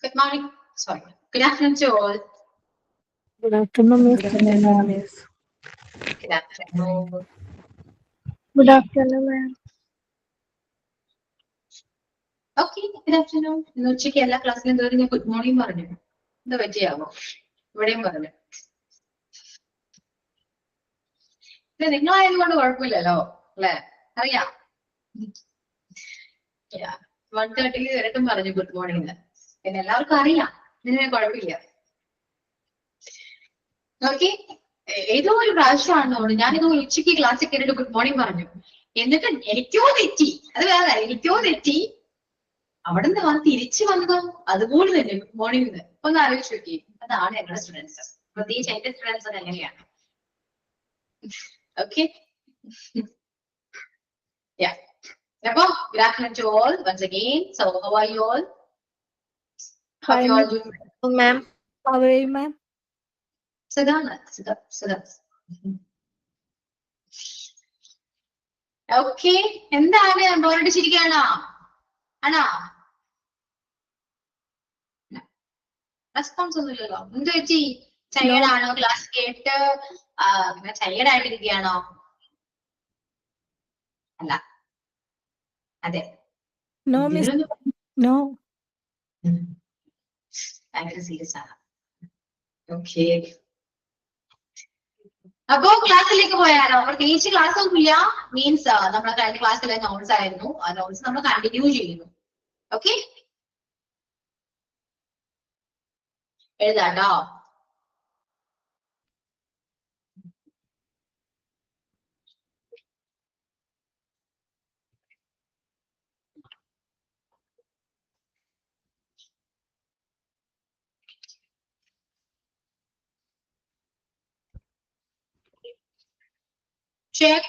Good morning. Sorry. Good afternoon to all. Good afternoon, Miss. Good afternoon. Good afternoon, ma'am. Okay good afternoon. ഇന്ന് ഉച്ചയ്ക്ക് എല്ലാ ക്ലാസ്സിലും കയറി ഞാൻ ഗുഡ് മോർണിംഗ് പറഞ്ഞു. എന്താ പറ്റിയാവോ? ഇവിടെയും പറഞ്ഞു. ഇത് നിങ്ങളായത് കൊണ്ട് കുഴപ്പമില്ലല്ലോ അല്ലെ? അറിയാം. 1:30 വരട്ടും പറഞ്ഞു ഗുഡ് മോർണിംഗ്. പിന്നെ എല്ലാവർക്കും അറിയാം. ഇതിന് കുഴപ്പമില്ല. ഓക്കെ. ഏതോ ഒരു പ്രാവശ്യമാണെന്ന് ഞാനിത് ഉച്ചയ്ക്ക് ക്ലാസ്സിൽ കയറിയിട്ട് ഗുഡ് മോർണിംഗ് പറഞ്ഞു. എന്നിട്ട് എനിക്കോ തെറ്റി. അത് വേറെ എനിക്കോ തെറ്റി. അവിടെ നിന്ന് തിരിച്ചു വന്നതോ അതുപോലെ തന്നെ ഗുഡ് മോർണിംഗ്. ഒന്ന് ആലോചിച്ച് നോക്കി. അതാണ് ഞങ്ങളുടെ സ്റ്റുഡൻസ്. പ്രത്യേകിച്ച് എന്റെ സ്റ്റുഡൻസ് എങ്ങനെയാണ്. ഓക്കെ. അപ്പൊ good afternoon to all once again. So how are you all? How are you all doing? Ma'am. How are you, ma'am? സുഖാണ്. സുഖം. ഓക്കെ. എന്താണ് ബോറടിച്ചിരിക്കുകയാണോ? ആണോ? റെസ്പോൺസ് ഒന്നുമില്ലല്ലോ. എന്ത് പറ്റി? ടയേർഡ് ആണോ? ക്ലാസ് കേട്ട് ടയേർഡ് ആയിട്ടിരിക്കുകയാണോ? അല്ല. അതെ. No, Miss. No. ഭയങ്കര സീരിയസ് ആണ്. ഓക്കെ. അപ്പോ ക്ലാസ്സിലേക്ക് പോയാലോ? പ്രത്യേകിച്ച് ക്ലാസ് ഒന്നുമില്ല. മീൻസ് നമ്മുടെ കഴിഞ്ഞ ക്ലാസ്സിലെ നോട്ട്സ് ആയിരുന്നു. ആ നോട്ട്സ് നമ്മൾ കണ്ടിന്യൂ ചെയ്യുന്നു. ഓക്കെ. എഴുതാട്ടോ. Check.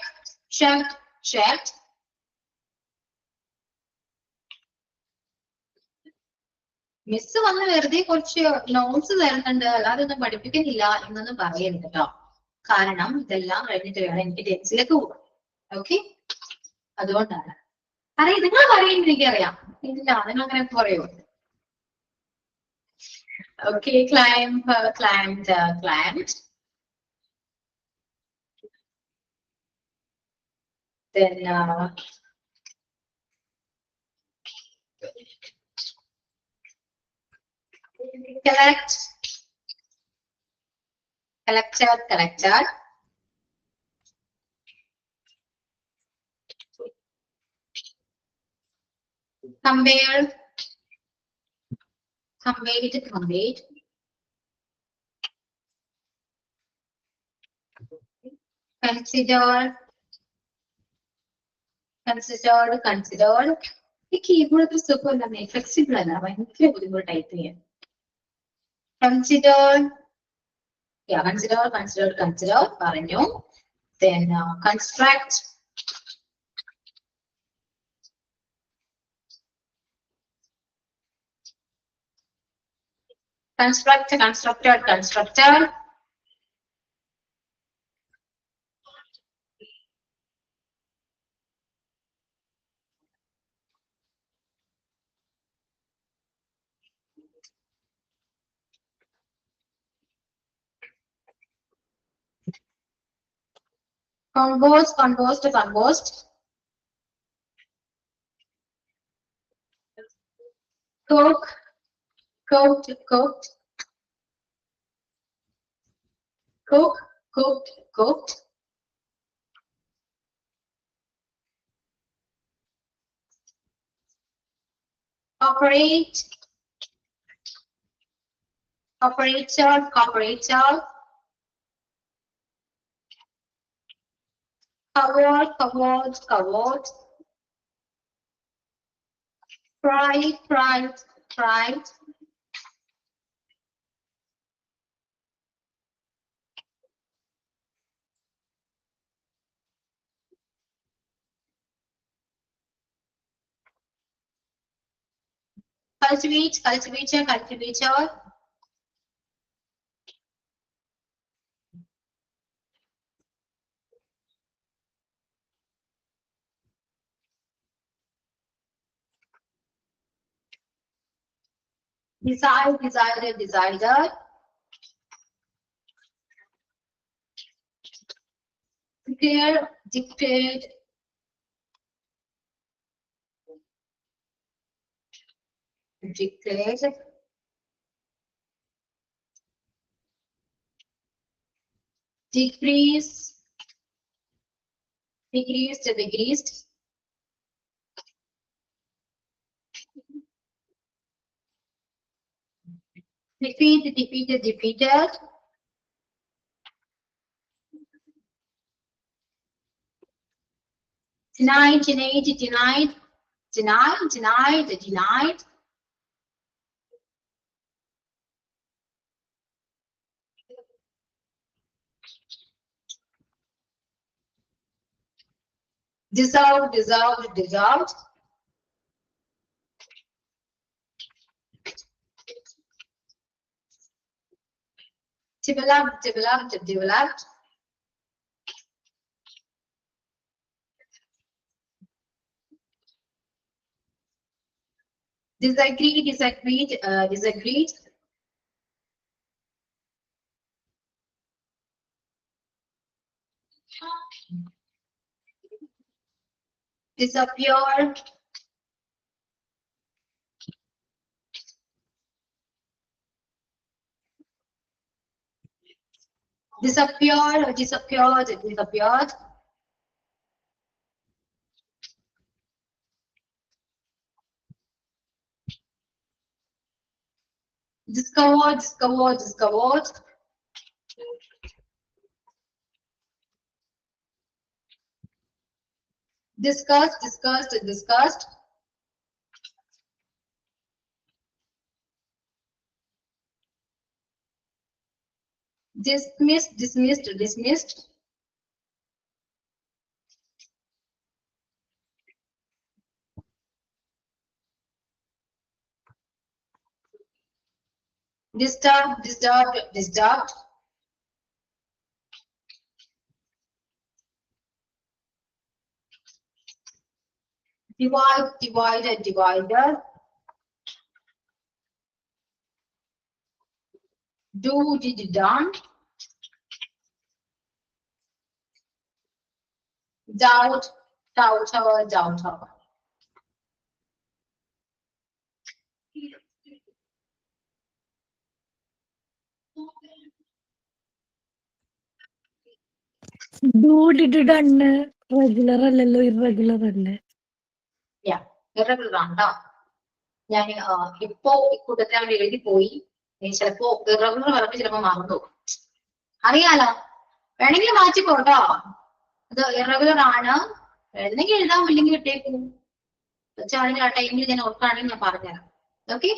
മിസ് വന്ന് വെറുതെ കുറച്ച് നോട്ട്സ് തരുന്നുണ്ട്, അല്ലാതെ ഒന്നും പഠിപ്പിക്കുന്നില്ല എന്നൊന്നും പറയരുത് കേട്ടോ. കാരണം ഇതെല്ലാം കഴിഞ്ഞിട്ട് വേണം എനിക്ക് ടെൻസിലേക്ക് പോകാം. ഓക്കെ. അതുകൊണ്ടാണ്. നിങ്ങൾ പറയുന്നത് എനിക്കറിയാം. ഇല്ല, നിങ്ങൾ അങ്ങനെ പറയൂ. Okay. climbed. Then collected. Conveyed. Considered. ഈ കീബോർഡ് സുഖമല്ലേ, ഫ്ലെക്സിബിൾ അല്ല, ഭയങ്കര ബുദ്ധിമുട്ട് ടൈപ്പ് ചെയ്യാൻ. Considered പറഞ്ഞു. Then construct. Constructed. Composed. Cooked. Operate. Operator. Covered. Fried. Cultivator. Decide, decided, decided. Declare, declared. Declared. Decrease, decreased, decreased. Defeat, defeated, defeated. Denied, denied, denied. Denied, denied, denied. Dissolved, dissolved, dissolved. Developed, developed, developed. Disagree, disagreed, disagreed. Disappear. Disappeared, disappeared, disappeared. Discovered, discovered, discovered. Discussed, discussed, discussed. Dismissed, dismissed, dismissed. Disturbed, disturbed, disturbed. Divide, divided, divided. Do, did, done. Doubt, doubter, doubter. Do, did, done. Regular അല്ലല്ലോ irregular അല്ലേ? Yeah, irregular ആണ് ട്ടോ. ഞാൻ ഇപ്പോ കൂട്ടത്തിൽ അവിടെ എഴുതി പോയി. ചിലപ്പോ irregular പറഞ്ഞ് ചിലപ്പോ മറന്നു. അറിയാലോ, വേണമെങ്കിൽ മാറ്റിക്കോട്ടോ. അത് irregular ആണ്. എഴുതെങ്കിൽ എഴുതാം, ഇല്ലെങ്കിൽ ഇട്ടേക്കും. വെച്ചാണെങ്കിൽ ആ ടൈമിൽ ഞാൻ ഓർക്കുകയാണെങ്കിൽ ഞാൻ പറഞ്ഞുതരാം. ഓക്കെ,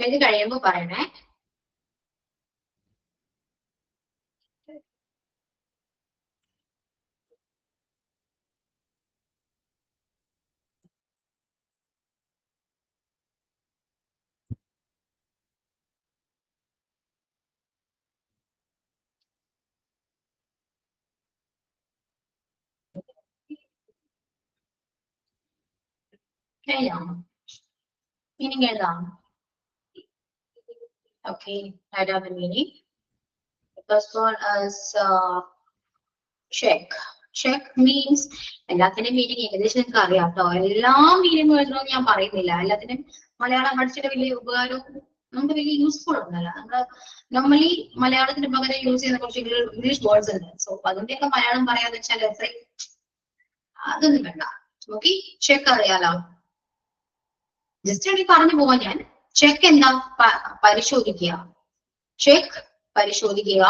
എഴുതി കഴിയുമ്പോ പറയണേ. കഴിഞ്ഞോ? മീനിങ് എഴുതാം. Okay, I have a meaning. The first one is check. Check means എല്ലാത്തിനും മീനിങ് ഏകദേശം നിങ്ങൾക്ക് അറിയാം കേട്ടോ. എല്ലാ മീനിങ്ങും എഴുതണമെന്ന് ഞാൻ പറയുന്നില്ല. എല്ലാത്തിനും മലയാളം പഠിച്ചിട്ട് വലിയ ഉപകാരവും നമുക്ക് വലിയ യൂസ്ഫുൾ ഒന്നല്ല. നമ്മള് നോർമലി മലയാളത്തിന് പകരം യൂസ് ചെയ്യുന്ന കുറച്ച് ഇംഗ്ലീഷ് വേർഡ്സ് ഉണ്ട്. സോ അതിന്റെയൊക്കെ മലയാളം പറയാന്ന് വെച്ചാൽ അതൊന്നും വേണ്ട. ഓക്കെ, ചെക്ക് അറിയാലോ. ജസ്റ്റ് എനിക്ക് പറഞ്ഞു പോവാൻ ഞാൻ. ചെക്ക് എന്താ? പരിശോധിക്കുക. ചെക്ക് പരിശോധിക്കുക.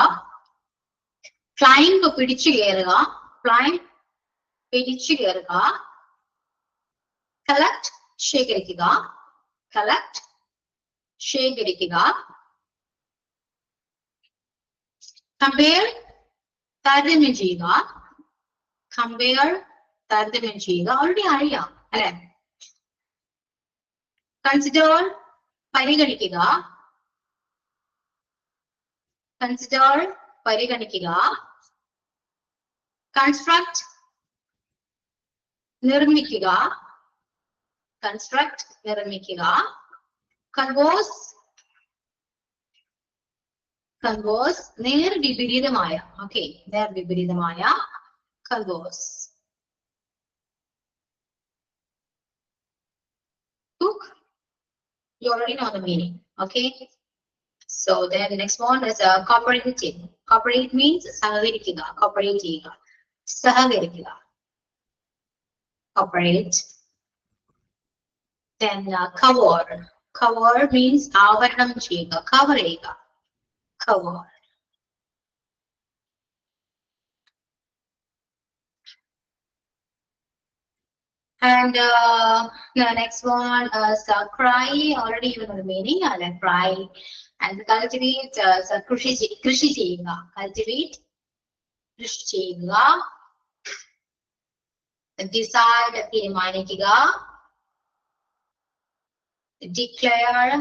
ക്ലൈംബ് പിടിച്ചു കയറുക. ക്ലൈംബ് പിടിച്ചു കയറുക. കളക്ട് ശേഖരിക്കുക. കളക്ട് ശേഖരിക്കുക. കമ്പയർ താരതമ്യം ചെയ്യുക. കമ്പയർ താരതമ്യം ചെയ്യുക. ഓൾറെഡി അറിയാം അല്ലെ? കൺസിഡർ പരിഗണിക്കുക. consider പരിഗണിക്കുക, construct നിർമ്മിക്കുക, construct നിർമ്മിക്കുക, converse converse നേർ വിപരീതമായ, ഓക്കെ, നേർ വിപരീതമായ converse. Cook, you already know the meaning, okay? So then the next one is cooperative. Cooperate means സഹകരിക്കുക, cooperate ചെയ്യുക, സഹകരിക്കുക, cooperate. Then cover. Cover means ആവരണം ചെയ്യുക, cover ചെയ്യുക, cover. And the next one is cry. Already you know the meaning. And cry. And cultivate. കൃഷി ചെയ്യുക, cultivate, കൃഷി ചെയ്യുക. Decide തീരുമാനിക്കുക. Declare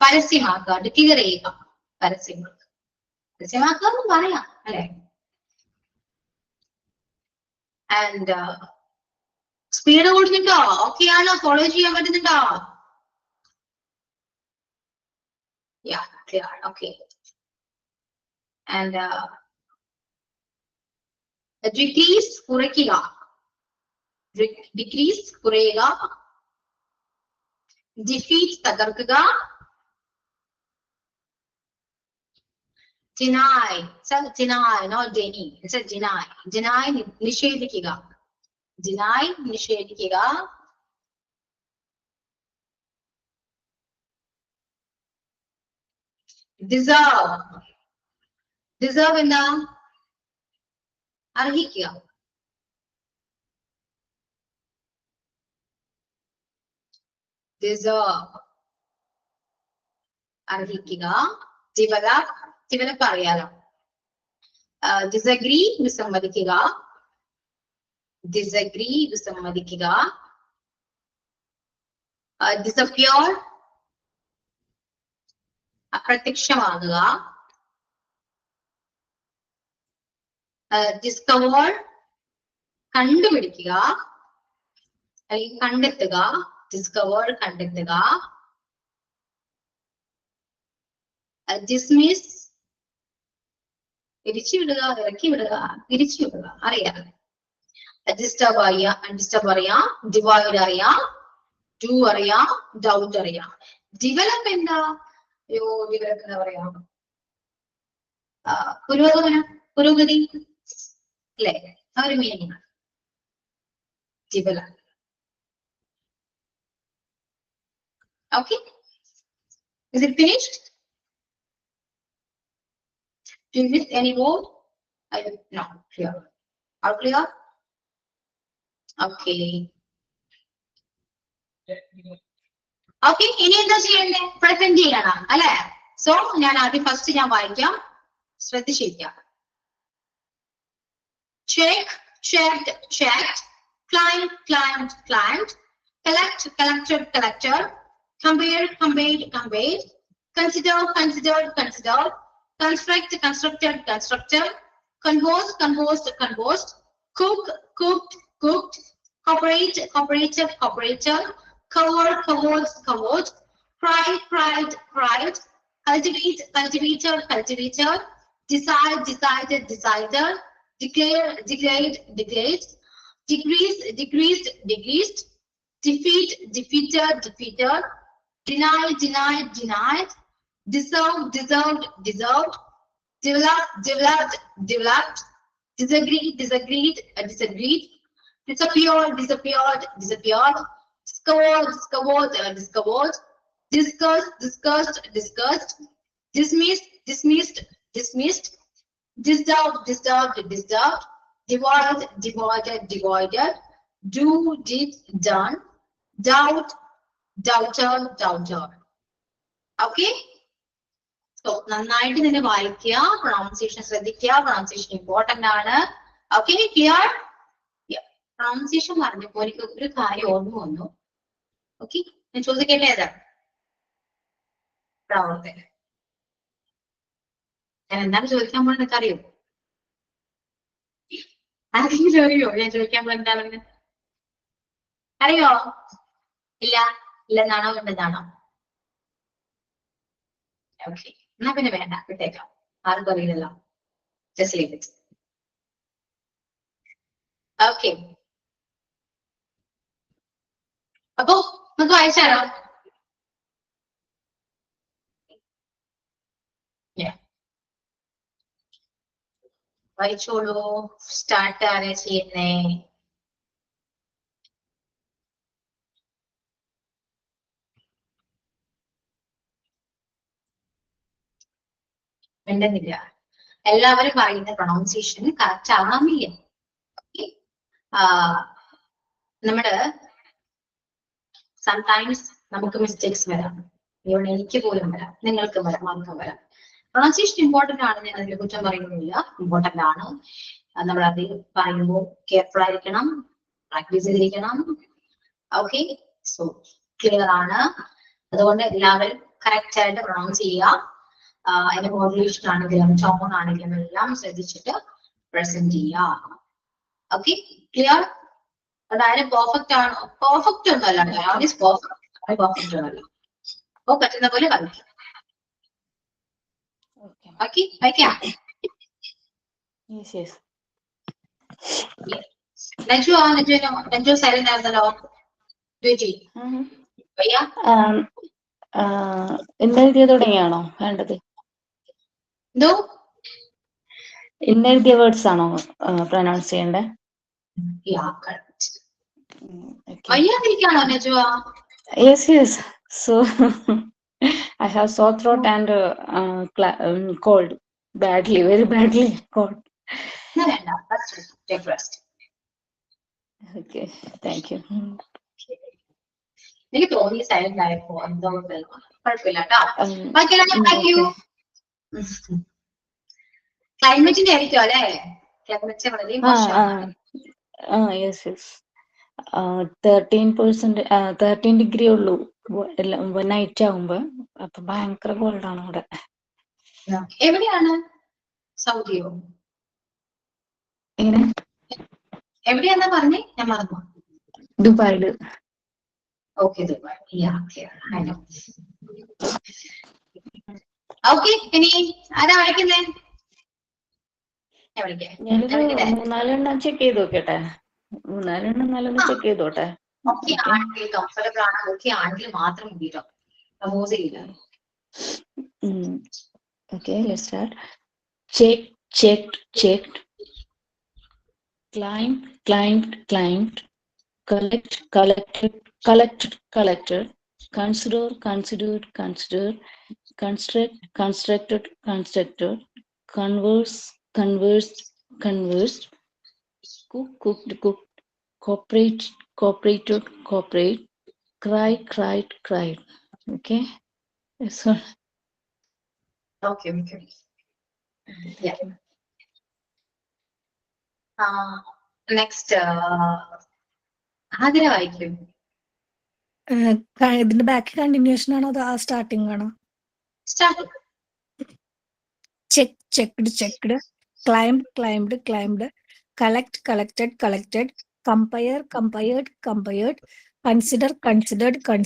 പരസ്യമാക്കുക, declare ചെയ്യുക, പരസ്യമാക്കുക, പരസ്യമാക്കുക എന്ന് പറയാം അല്ലെ. And സ്പീഡ് കൂടുന്നുണ്ടോ? ഓക്കെ ആണോ? ഫോളോ ചെയ്യാൻ പറ്റുന്നുണ്ടോ? Yeah, clear. Okay. And decrease കുറയ്ക്കുക, decrease കുറയുക. Defeat തകർക്കുക. Deny, it's a deny, not deny. It's a deny. Deny നിഷേധിക്കുക, deny നിഷേധിക്കുക. Deserve, deserve എന്താ? അർഹിക്കുക. Deserve അർഹിക്കുക. Develop, develop അറിയാലോ. Disagree വിസമ്മതിക്കുക, disagree വിസമ്മതിക്കുക. Disappear അപ്രത്യക്ഷമാകുക. Discover കണ്ടുപിടിക്കുക അല്ലെങ്കിൽ കണ്ടെത്തുക, discover കണ്ടെത്തുക. Dismiss തിരിച്ചുവിടുക, ഇറക്കി വിടുക, തിരിച്ചുവിടുക, അറിയാം. Disturb അറിയാം, ഡിസ്റ്റർബ് അറിയാം, ഡിവൈഡ് അറിയാം, ഡു അറിയാം, ഡൗട്ട് അറിയാം. ഡെവലപ്പ് എന്താ? ഡെവലപ്പ് എന്താ പറയാ? പുരോഗമനം, പുരോഗതി അല്ലെ, ആ ഒരു meaning develop. Okay, is it finished? Do you miss any word? I don't know. Clear. All clear? Okay. Okay, ഇനി എന്താ ചെയ്യണ്ടേ? പ്രസന്റ് ചെയ്യണം അല്ലെ. സോ ഞാൻ ആദ്യം ഫസ്റ്റ് ഞാൻ വായിക്കാം, ശ്രദ്ധിച്ചിരിക്കാം. Check, checked, checked. Climb, climbed, climbed. Collect, collected, collected. Compare, compared, compared. Consider, considered, considered. Construct, constructed, constructed. Converse, conversed, conversed. Cook, cooked, cooked. Cooperate, cooperated, cooperated. Cover, covered, covered. Cry, cried, cried. Cultivate, cultivated, cultivated. Decide, decided, decided. Declare, declared, declared. Decrease, decreased, decreased. Defeat, defeated, defeated. Deny, denied, denied. Deserve, deserved, deserved. Develop, developed, developed. Disagree, disagreed, disagreed. Disappear, disappeared, disappeared. Discover, discovered, discovered. Discuss, discussed, discussed. Dismiss, dismissed, dismissed. Disturbed, disturbed, disturbed. Divide, divided, divided. Do, did, done. Doubt, doubted, doubted. Okay? So, നന്നായിട്ട് ഇതിനെ വായിക്കുക, pronunciation ശ്രദ്ധിക്കുക, pronunciation important ആണ്. Okay, clear? Pronunciation പറഞ്ഞപ്പോൾ എനിക്ക് ഒരു കാര്യം ഓർമ്മ വന്നു. ഓക്കെ, ഞാൻ ചോദിക്കട്ടെ ഏതാണ്? പ്രവർത്തനം. ഞാൻ എന്താണ് ചോദിക്കാൻ പോകുന്നത് നിനക്ക് അറിയോ? ആരെങ്കിലും അറിയോ ഞാൻ ചോദിക്കാൻ പോകുന്നത് എന്താണെന്ന്? അറിയോ? ഇല്ല, ഇല്ലെന്നാണോ ഉണ്ടെന്നാണോ? ഓക്കെ, എന്നാ പിന്നെ വേണ്ട, വിട്ടേക്കാം. ആർക്കും അറിയില്ലല്ലോ. Just leave it. ഓക്കെ, അപ്പോ നമുക്ക് വായിച്ചാലോ? വായിച്ചോളൂ. സ്റ്റാർട്ട് ആരാ ചെയ്യുന്നേ? വേണ്ടുന്നില്ല. എല്ലാവരും പറയുന്ന പ്രൊണൗൺസിയേഷൻ കറക്റ്റ് ആവാമില്ല. നമ്മുടെ സംടൈംസ് നമുക്ക് മിസ്റ്റേക്സ് വരാം. ഇവിടെ എനിക്ക് പോലും വരാം, നിങ്ങൾക്കും വരാം, ആർക്കും വരാം. പ്രൊണൗൺസിയേഷൻ ഇമ്പോർട്ടന്റ് ആണ്, ഞാൻ അതിൽ കുറ്റം പറയുന്നില്ല. ഇമ്പോർട്ടന്റ് ആണ്. നമ്മൾ അത് പറയുമ്പോൾ കെയർഫുൾ ആയിരിക്കണം, പ്രാക്ടീസ് ചെയ്തിരിക്കണം. ഓക്കെ, സോ ക്ലിയർ ആണ്. അതുകൊണ്ട് എല്ലാവരും കറക്റ്റ് ആയിട്ട് പ്രൊണൗൺസ് ചെയ്യുക. അതിന്റെ മോഡുലേഷൻ ആണെങ്കിലും ടോൺ ആണെങ്കിലും എല്ലാം ശ്രദ്ധിച്ചിട്ട് പ്രസന്റ് ചെയ്യുക. Okay, clear? അതായത് പെർഫെക്റ്റ് ആണോ? പെർഫെക്റ്റ് ഒന്നുമല്ല, പെർഫെക്റ്റ് ഒന്നുമല്ല. അപ്പൊ പറ്റുന്ന പോലെ കളിക്കാം. ഓക്കെ, വയ്ക്കാം. രഞ്ജു സൈലന്റ് ആയിരുന്നല്ലോ. ഇന്നെഴുതിയ തുടങ്ങിയാണോ വേണ്ടത്? എന്തോ ഇന്നെഴുതിയ വേർഡ്സ് ആണോ പ്രൊനൗൺസ് ചെയ്യണ്ടേ? വയ്യാതിരിക്കാണോ Najuva? Yes. So I have sore throat and cold. Badly, very badly cold. വേണ്ട, take rest. Okay, thank you. എനിക്ക് തോന്നി സൈലന്റ് ആയപ്പോ എന്തോ കുഴപ്പമില്ല കേട്ടോ. ക്ലൈമറ്റിന്റെ ആയിരിക്കും അല്ലേ? ക്ലൈമറ്റ് വളരെ മോശമാണ്. Yes. 13 ഡിഗ്രി ഉള്ളൂ നൈറ്റ് ആവുമ്പോ. അപ്പൊ ഭയങ്കര കോൾഡാണ് ഇവിടെ. എവിടെയാണ്? സൗദിയോ? എങ്ങനെ? എവിടെയാന്നാ പറഞ്ഞേ? ഞാൻ മറന്നു. ദുബായില്. Okay, Dubai. ഓക്കെ, ഇനി ആരാ വായിക്കുന്നേ? ഞാനൊരു 3-4 ചെക്ക് ചെയ്ത് നോക്കട്ടെ. 3-4 ചെക്ക് ചെയ്തോട്ടെ. ഓക്കെ ആണെങ്കിൽ കംഫർട്ടബിൾ ആണ്, ഓക്കെ ആണെങ്കിൽ മാത്രം മതിട്ടോ. പ്രമോസ് ചെയ്യില്ല. Okay, let's start. Checked. Climbed. Collected. Considered. Constructed. Conversed. Cooked. Cooperated. Cried. Okay. So. Okay. Yeah. Next, Athira വായിക്കും. ഇതിന്റെ ബാക്ക് കണ്ടിന്യൂഷൻ ആണോ അതോ ആ സ്റ്റാർട്ടിംഗ് ആണോ? Start. Checked. Climbed. Collected. Compared. Considered. Constructed.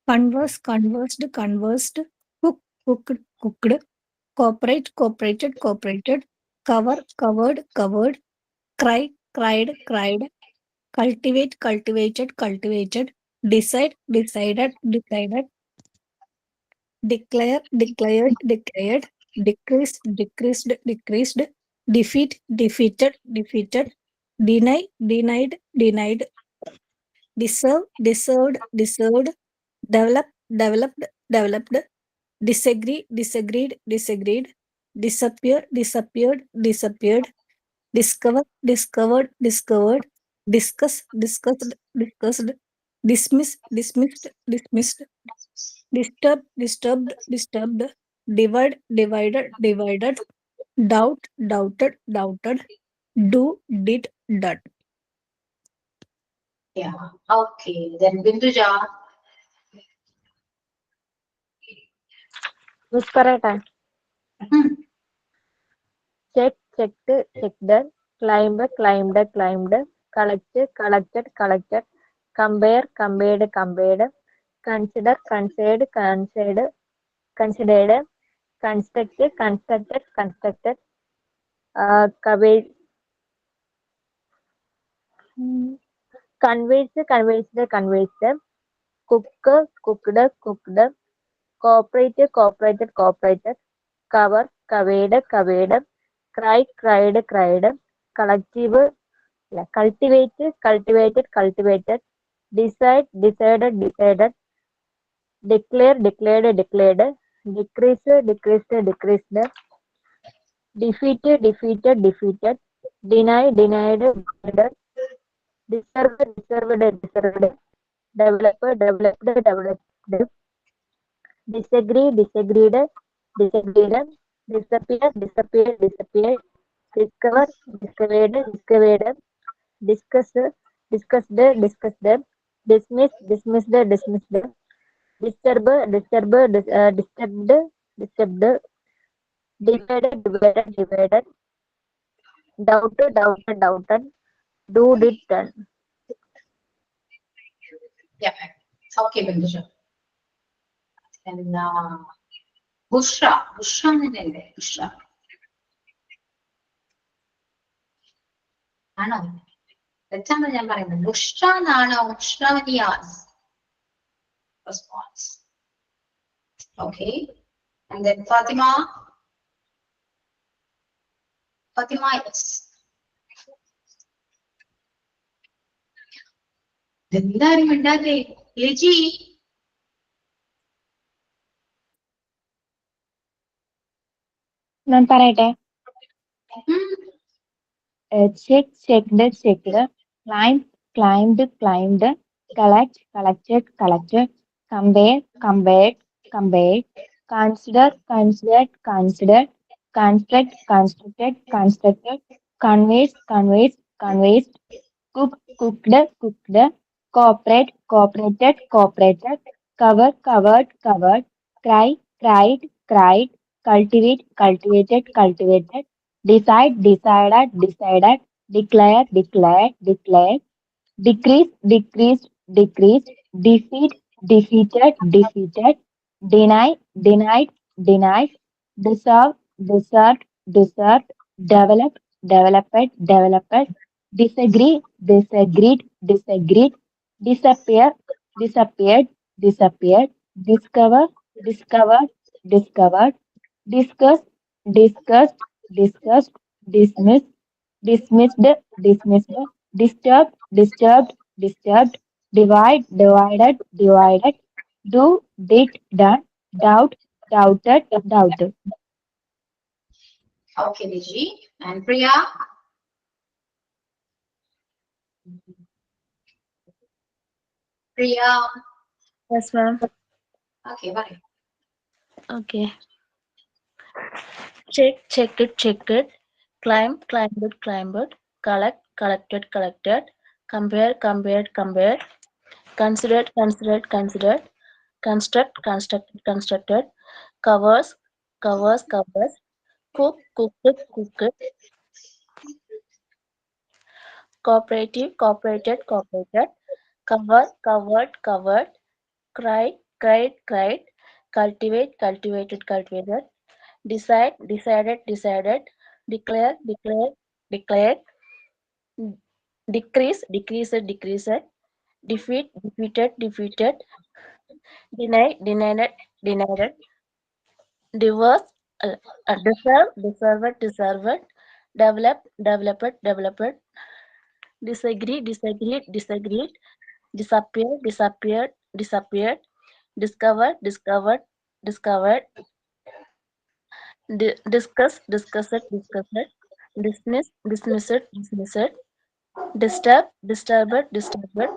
Conversed. Cooked. Cooperated. Covered. Cried. Cultivated. Decided. Declared. Decreased. Defeated. Denied. Deserved. Developed. Disagreed. Disappeared. Discovered. Discussed. Dismissed. Disturbed. Divided. Doubted. Did. Done. Yeah. Okay. Then Binduja. Miss പറയട്ടെ. ഉം. Check, checked, checked, climb, climb, climb, collect, collected, collected, compare, compared, compared, consider, considered, considered, considered, construct, constructed, constructed, converse, conversed, conversed, cook, cooked, cooked, cooperate, cooperated, cooperated, cover, covered, covered, cry, cried, cried, collective അല്ല cultivate, cultivated, cultivated, decide, decided, decided, declare, declared, declared, decrease, decreased, decreased, defeat, defeated, defeated, deny, denied, denied, deserve, deserved, deserved, develop, developed, developed, disagree, disagreed, disagreed, disappear, disappeared, disappeared, discover, discovered, discovered, discuss, discussed, discussed, dismiss, dismissed, dismissed, disturb, disturbed, disturbed, disturbed, divided, divided, divided, doubt, doubted, doubted, do, did, done. Yeah. Okay, Bindusha. And Bushra. Bushra എന്നല്ലേ? Bushra. ആണോ? തെറ്റാണ് ഞാൻ പറയുന്നത്. ബുഷ്ര എന്നാണോ? ബുഷ്രവനിയാസ്. Response. Okay. And then Fatima. Fatima, yes. എന്തായാലും മിണ്ടാതെ ലിജി. ഞാൻ പറയട്ടെ. ഉം. Check, checked, checked, climb, climbed, climbed, collect, collected, collected, compare, compared, compared, consider, considered, considered, construct, constructed, constructed, conveys, conveys, conveys, cook, cooked, cooked, cooperate, cooperated, cooperated, cover, covered, covered, cry, cried, cried, cultivate, cultivated, cultivated, decide, decided, decided, declare, declared, declared, decrease, decreased, decreased, defeat, defeated, defeated, deny, denied, denied, deserve, deserved, deserved, develop, developed, developed, disagree, disagreed, disagreed, disappear, disappeared, disappeared, discover, discovered, discovered, discuss, discussed, discussed, dismiss, dismissed, dismissed, disturb, disturbed, disturbed, divide, divided, divided, do, did, done, doubt, doubted, doubted. Okay, Liji. And Priya. Priya. Yes, ma'am. Okay, bye. Okay. Check, checked, checked, climb, climbed, climbed, collect, collected, collected, compare, compared, compared, considered, considered, considered, construct, constructed, constructed, covers, covers, covers, cook, cooked, cooked, cooperative, cooperated, cooperated, cover, covered, covered, cry, cried, cried, cultivate, cultivated, cultivated, decide, decided, decided, declare, declared, declared, decrease, decreased, decreased, defeat, defeated, defeated, deny, denied, denied, divorce, deserve, deserved, deserved, develop, developed, developed, disagree, disagreed, disagreed, disappear, disappeared, disappeared, discover, discovered, discovered, discuss, discussed, discussed, dismiss, dismissed, dismissed, disturb, disturbed, disturbed,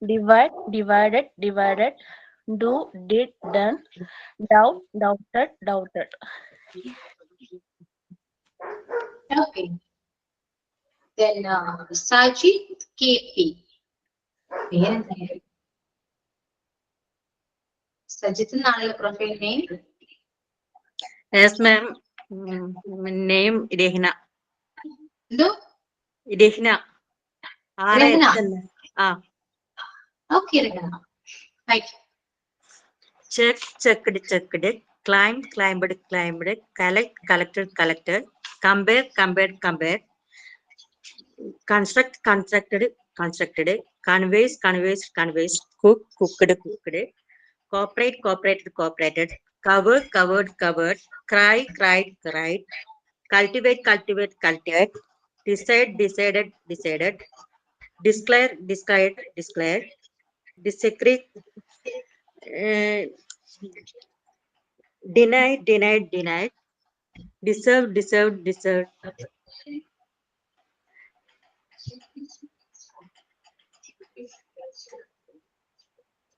divide, divided, divided, do, did, done, doubt, doubted, doubted. Okay. Then Sajid KP. പേരെന്തായാലും സജിത്ത് എന്നാണല്ലോ profile name. Yes, ma'am. Name Rehna. എന്തോ? Rehna. Rehna. Ah. Okay Rehna. Right. Check, checked, checked. Climb, climbed, climbed. Collect, collected, collected. Compare, compared, compared. Construct, constructed, constructed. Conveys, conveys, conveys. Cook, cooked, cooked. Cooperate, cooperated, cooperated. Cover, covered, covered. Cry, cried, cried. Cultivate, cultivate, cultivate. Decide, decided, decided. Declare, declared, declared. Disagree, denied, denied, denied. Deserve, deserved, deserved.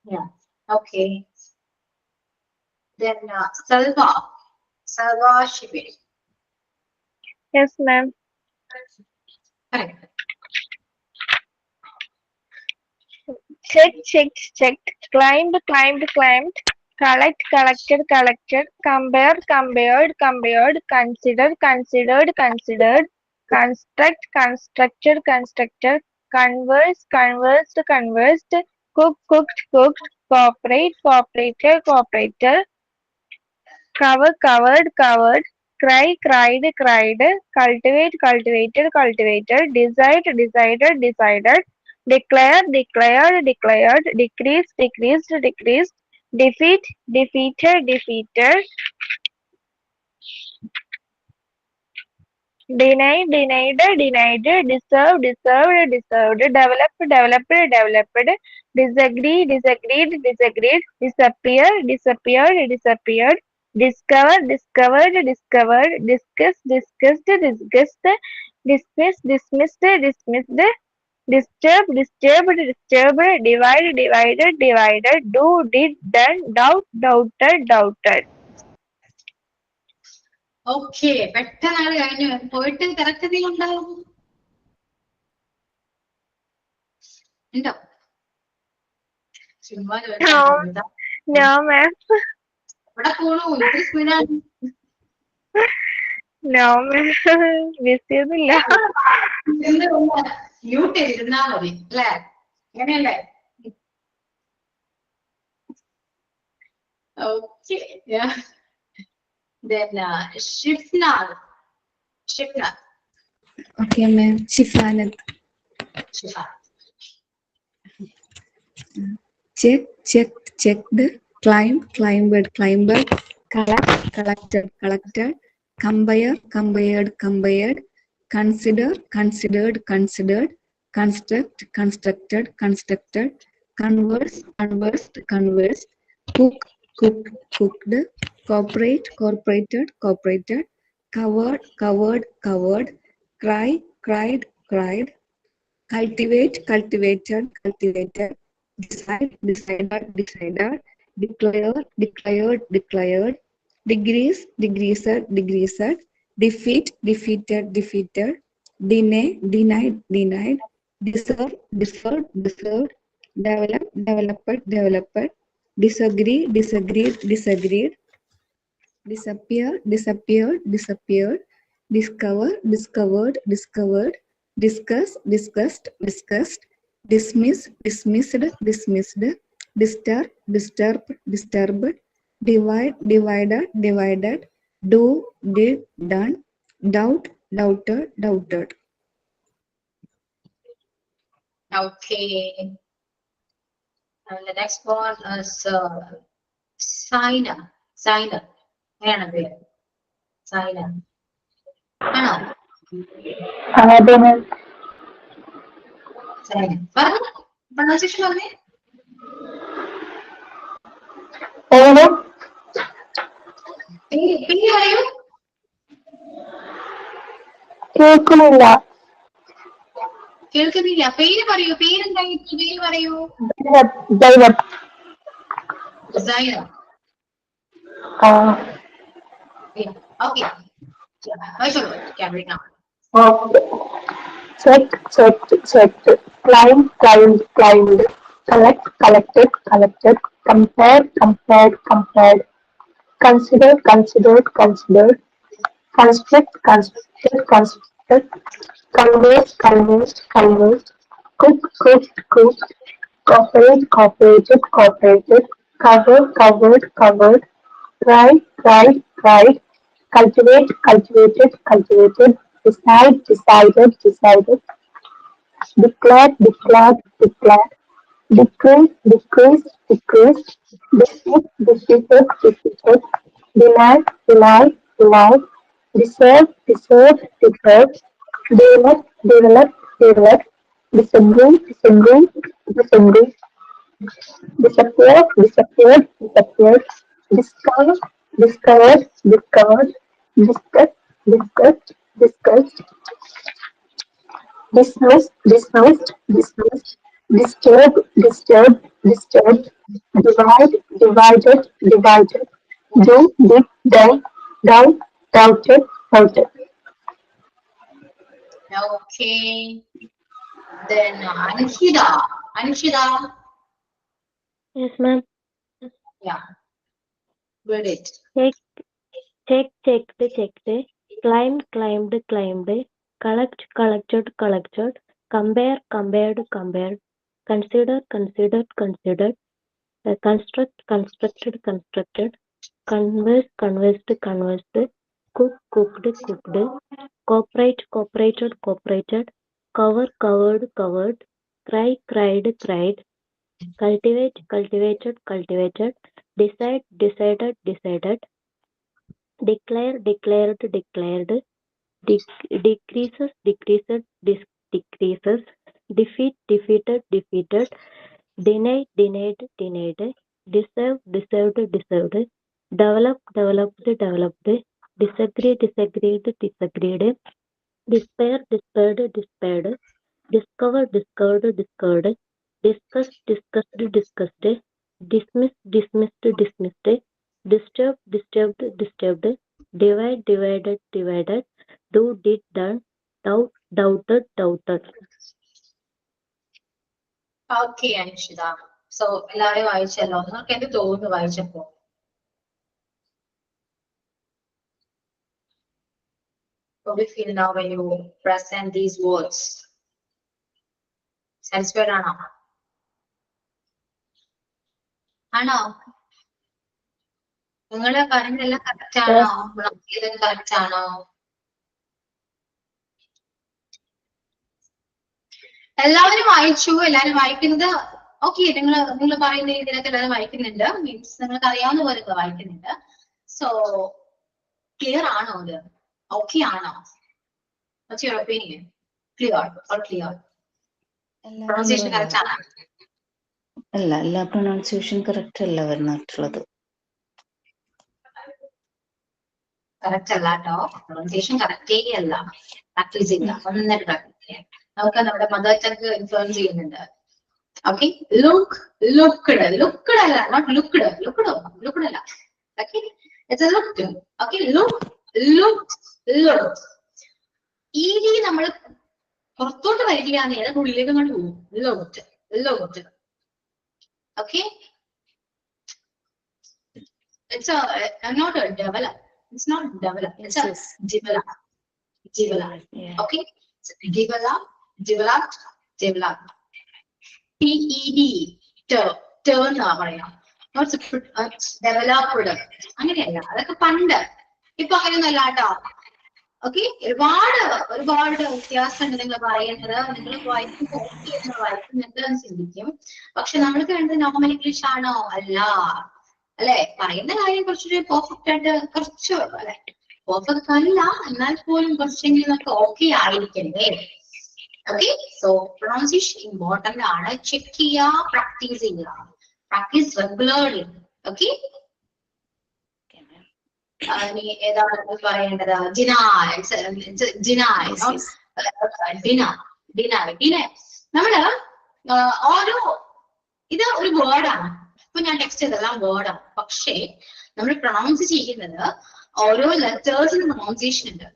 Yeah. Okay. Then Salva. Salva Shibiri. Yes, ma'am. Correct. Checked, checked, checked. Climbed, climbed, climbed. Collect, collected, collected. Compare, compared, compared. Consider, considered, considered. Construct, constructed, constructed. Converse, conversed, conversed. Cook, cooked, cooked. Cooperate, cooperated, cooperated. Cover, covered, covered. Cry, cried, cried. Cultivate, cultivated, cultivated. Decide, decided, decided. Declare, declared, declared. Decrease, decreased, decreased. Defeat, defeated, defeated. Deny, denied, denied. Deserve, deserved, deserved. Develop, developed, developed. Disagree, disagreed, disagreed. Disappear, disappeared, disappeared. Discover, discovered, discovered. Discuss, discussed, discussed. Dismiss, dismissed, dismissed. Disturb, disturbed, disturbed. Divide, divided, divided. Do, did, done. Doubt, doubted, doubted. Okay, പെട്ടെന്നാണ് കഴിഞ്ഞു. പോയിട്ട് correct എന്തെങ്കിലും ഉണ്ടാവും ഉണ്ടോ? ചുമ്മാ ചോദിച്ചാ. No, ma'am. ഇവിടെ പോണു ഇത്ര സ്പീഡാണ്. No, ma'am. Busy ഒന്നുമില്ല. മ്യൂട്ട് ചെയ്തിരുന്നാ മതി അല്ലേ? അങ്ങനെയല്ലേ? Okay. Then Shifnal. Shifnal. Okay, ma'am. Shifanat. Shifnal. Check, checked, checked. Climb, climbed, climbed. Collect, collected, collected. Compare, compared, compared. Consider, considered, considered. Construct, constructed, constructed. Converse, conversed, conversed. Cook, cooked, cooked. Cooperate, cooperated, cooperated. Covered, covered, covered. Cry, cried, cried. Cultivate, cultivated, cultivated. Decide, decided, decided. Declare, declared, declared. Degrees, degreased, degreased. Defeat, defeated, defeated. Deny, denied, denied. Deserve, deserved, deserved. Develop, developed, developed. Disagree, disagreed, disagreed. Disappear, disappeared, disappeared. Discover, discovered, discovered. Discuss, discussed, discussed. Dismiss, dismissed, dismissed. Disturb, disturbed, disturbed. Divide, divided, divided. Do, did, done. Doubt, doubted, doubted. Okay. And the next one is Saina. Saina. അങ്ങനെയാണ് പേര്. Saina. ആണോ? Saina. പറഞ്ഞു. Pronunciation പറഞ്ഞേ. പേര് പറയൂ. കേൾക്കുന്നില്ല. കേൾക്കുന്നില്ല. പേര് പറയൂ. പേരെന്തായിരുന്നു? പേര് പറയൂ. Zainab. Zaina. Okay. Carry now. Okay. Checked, checked, checked. Climbed, climbed, climbed. Collect, collected, collected. Compare, compared, compared. considered, considered, considered, construct, constructed, constructed, converse, conversed, conversed, cook, cooked, cooked, cooperate, cooperated, cooperated, cover, covered, covered, try, tried, tried, cultivate, cultivated, cultivated, decide, decided, decided, declared, declared, declared, decrease, decrease, decrease, defeat, defeated, defeated, deny, deny, deny, deserve, deserve, deserve, develop, develop, develop, disagree, disagree, disagree, disappear, disappeared, disappeared, discover, discovered, discovered, discuss, discussed, discussed, dismissed, dismissed, dismissed, disturb, disturb, disturbed, divide, divided, divided, do, did, done, doubt, doubted, doubted. Okay. Then Anshida. Yes, ma'am. Yeah. Read it. Checked. Climbed, collected. Compare, compared. Consider, considered. Constructed. Conversed. Cooked. Cooperated. Covered. Cried. Cultivated. Decided. Declared. Decreases. Defeated. Denied. Deserved. Developed. Disagreed. Despair. Despaired. Discovered. Discussed. Dismissed. Disturbed. Divided. Do, did, done. Doubted. Okay, Anshida. So എല്ലാവരും വായിച്ചല്ലോ. നിങ്ങൾക്ക് എന്ത് തോന്നുന്നു വായിച്ചപ്പോ? How do you feel now when you present these words? Satisfied ആണോ? നിങ്ങള് പറഞ്ഞതെല്ലാം correct ആണോ? ചെയ്തത് correct ആണോ? എല്ലാവരും വായിച്ചു. എല്ലാവരും വായിക്കുന്നത് ഓക്കെ. നിങ്ങൾ പറയുന്ന രീതിയിലൊക്കെ എല്ലാവരും വായിക്കുന്നുണ്ട്. മീൻസ് നിങ്ങൾക്ക് അറിയാവുന്ന പോലൊക്കെ വായിക്കുന്നുണ്ട്. സോ ക്ലിയർ ആണോ അത്? ഓക്കെ ആണോ? What's your opinion? Clear or clear? Pronunciation correct ആണോ? അല്ല, എല്ലാ പ്രൊണൗൺസിയേഷൻ കറക്റ്റ് അല്ല വരുന്നിട്ടുള്ളത്. കറക്റ്റ് അല്ല കേട്ടോ. പ്രൊണൗൺസിയേഷൻ കറക്റ്റേ അല്ല. പ്രാക്ടീസ് ഇല്ല. നന്നായിട്ട് പ്രാക്ടീസ് ചെയ്യാം. നമുക്ക് നമ്മുടെ മദർ ടങ് ഇൻഫ്ലുവൻസ് ചെയ്യുന്നുണ്ട്. ഓക്കെ. ലുക്ക്ഡ് അല്ല, നോട്ട് ലുക്ക്ഡ് അല്ല. Okay, it's A looked. Okay, look. ഈ രീതി നമ്മൾ പുറത്തോട്ട് വരികയാണ്, ഏതൊക്കെ ഉള്ളിലേക്ക് കൊണ്ട് പോകും. Looked. Okay, it's not a develop. It's not develop. It's a develop. Okay. Developed. TED. Turn എന്നാ പറയാം. ഡെവലപ്ഡ് അങ്ങനെയല്ല. അതൊക്കെ പണ്ട്. ഇപ്പൊ അങ്ങനെയൊന്നല്ല കേട്ടോ. ഓക്കെ, ഒരുപാട് വ്യത്യാസമുണ്ട്. നിങ്ങൾ പറയുന്നത്, നിങ്ങൾ വായിക്കുന്നുണ്ട് ചിന്തിക്കും. പക്ഷെ നമ്മൾക്ക് വേണ്ടത് നോർമൽ ഇംഗ്ലീഷ് ആണോ? അല്ല. അല്ലെ, പറയുന്ന കാര്യം കുറച്ചൊരു പെർഫെക്റ്റ് ആയിട്ട് കുറച്ച് അല്ലെ, പെർഫെക്റ്റ് അല്ല എന്നാൽ പോലും കുറച്ചെങ്കിലും നമുക്ക് ഓക്കെ ആയിരിക്കണ്ടേ? ഓക്കെ, സോ പ്രൊണൗൺസിയേഷൻ ഇമ്പോർട്ടന്റ് ആണ്. ചെക്ക് ചെയ്യുക, പ്രാക്ടീസ് ചെയ്യുക. Practice regularly. ഓക്കെ, ഇനി ഏതാണ് പറയേണ്ടത്? നമ്മള് ഓരോ ഇത് ഒരു വേർഡാണ്. ഇപ്പൊ ഞാൻ ടെക്സ്റ്റ് ചെയ്തെല്ലാം വേർഡാണ്. പക്ഷേ നമ്മൾ പ്രൊണൗൺസ് ചെയ്യുന്നത് ഓരോ ലെറ്റേഴ്സിന് പ്രൊണൗൺസിയേഷൻ ഉണ്ട്.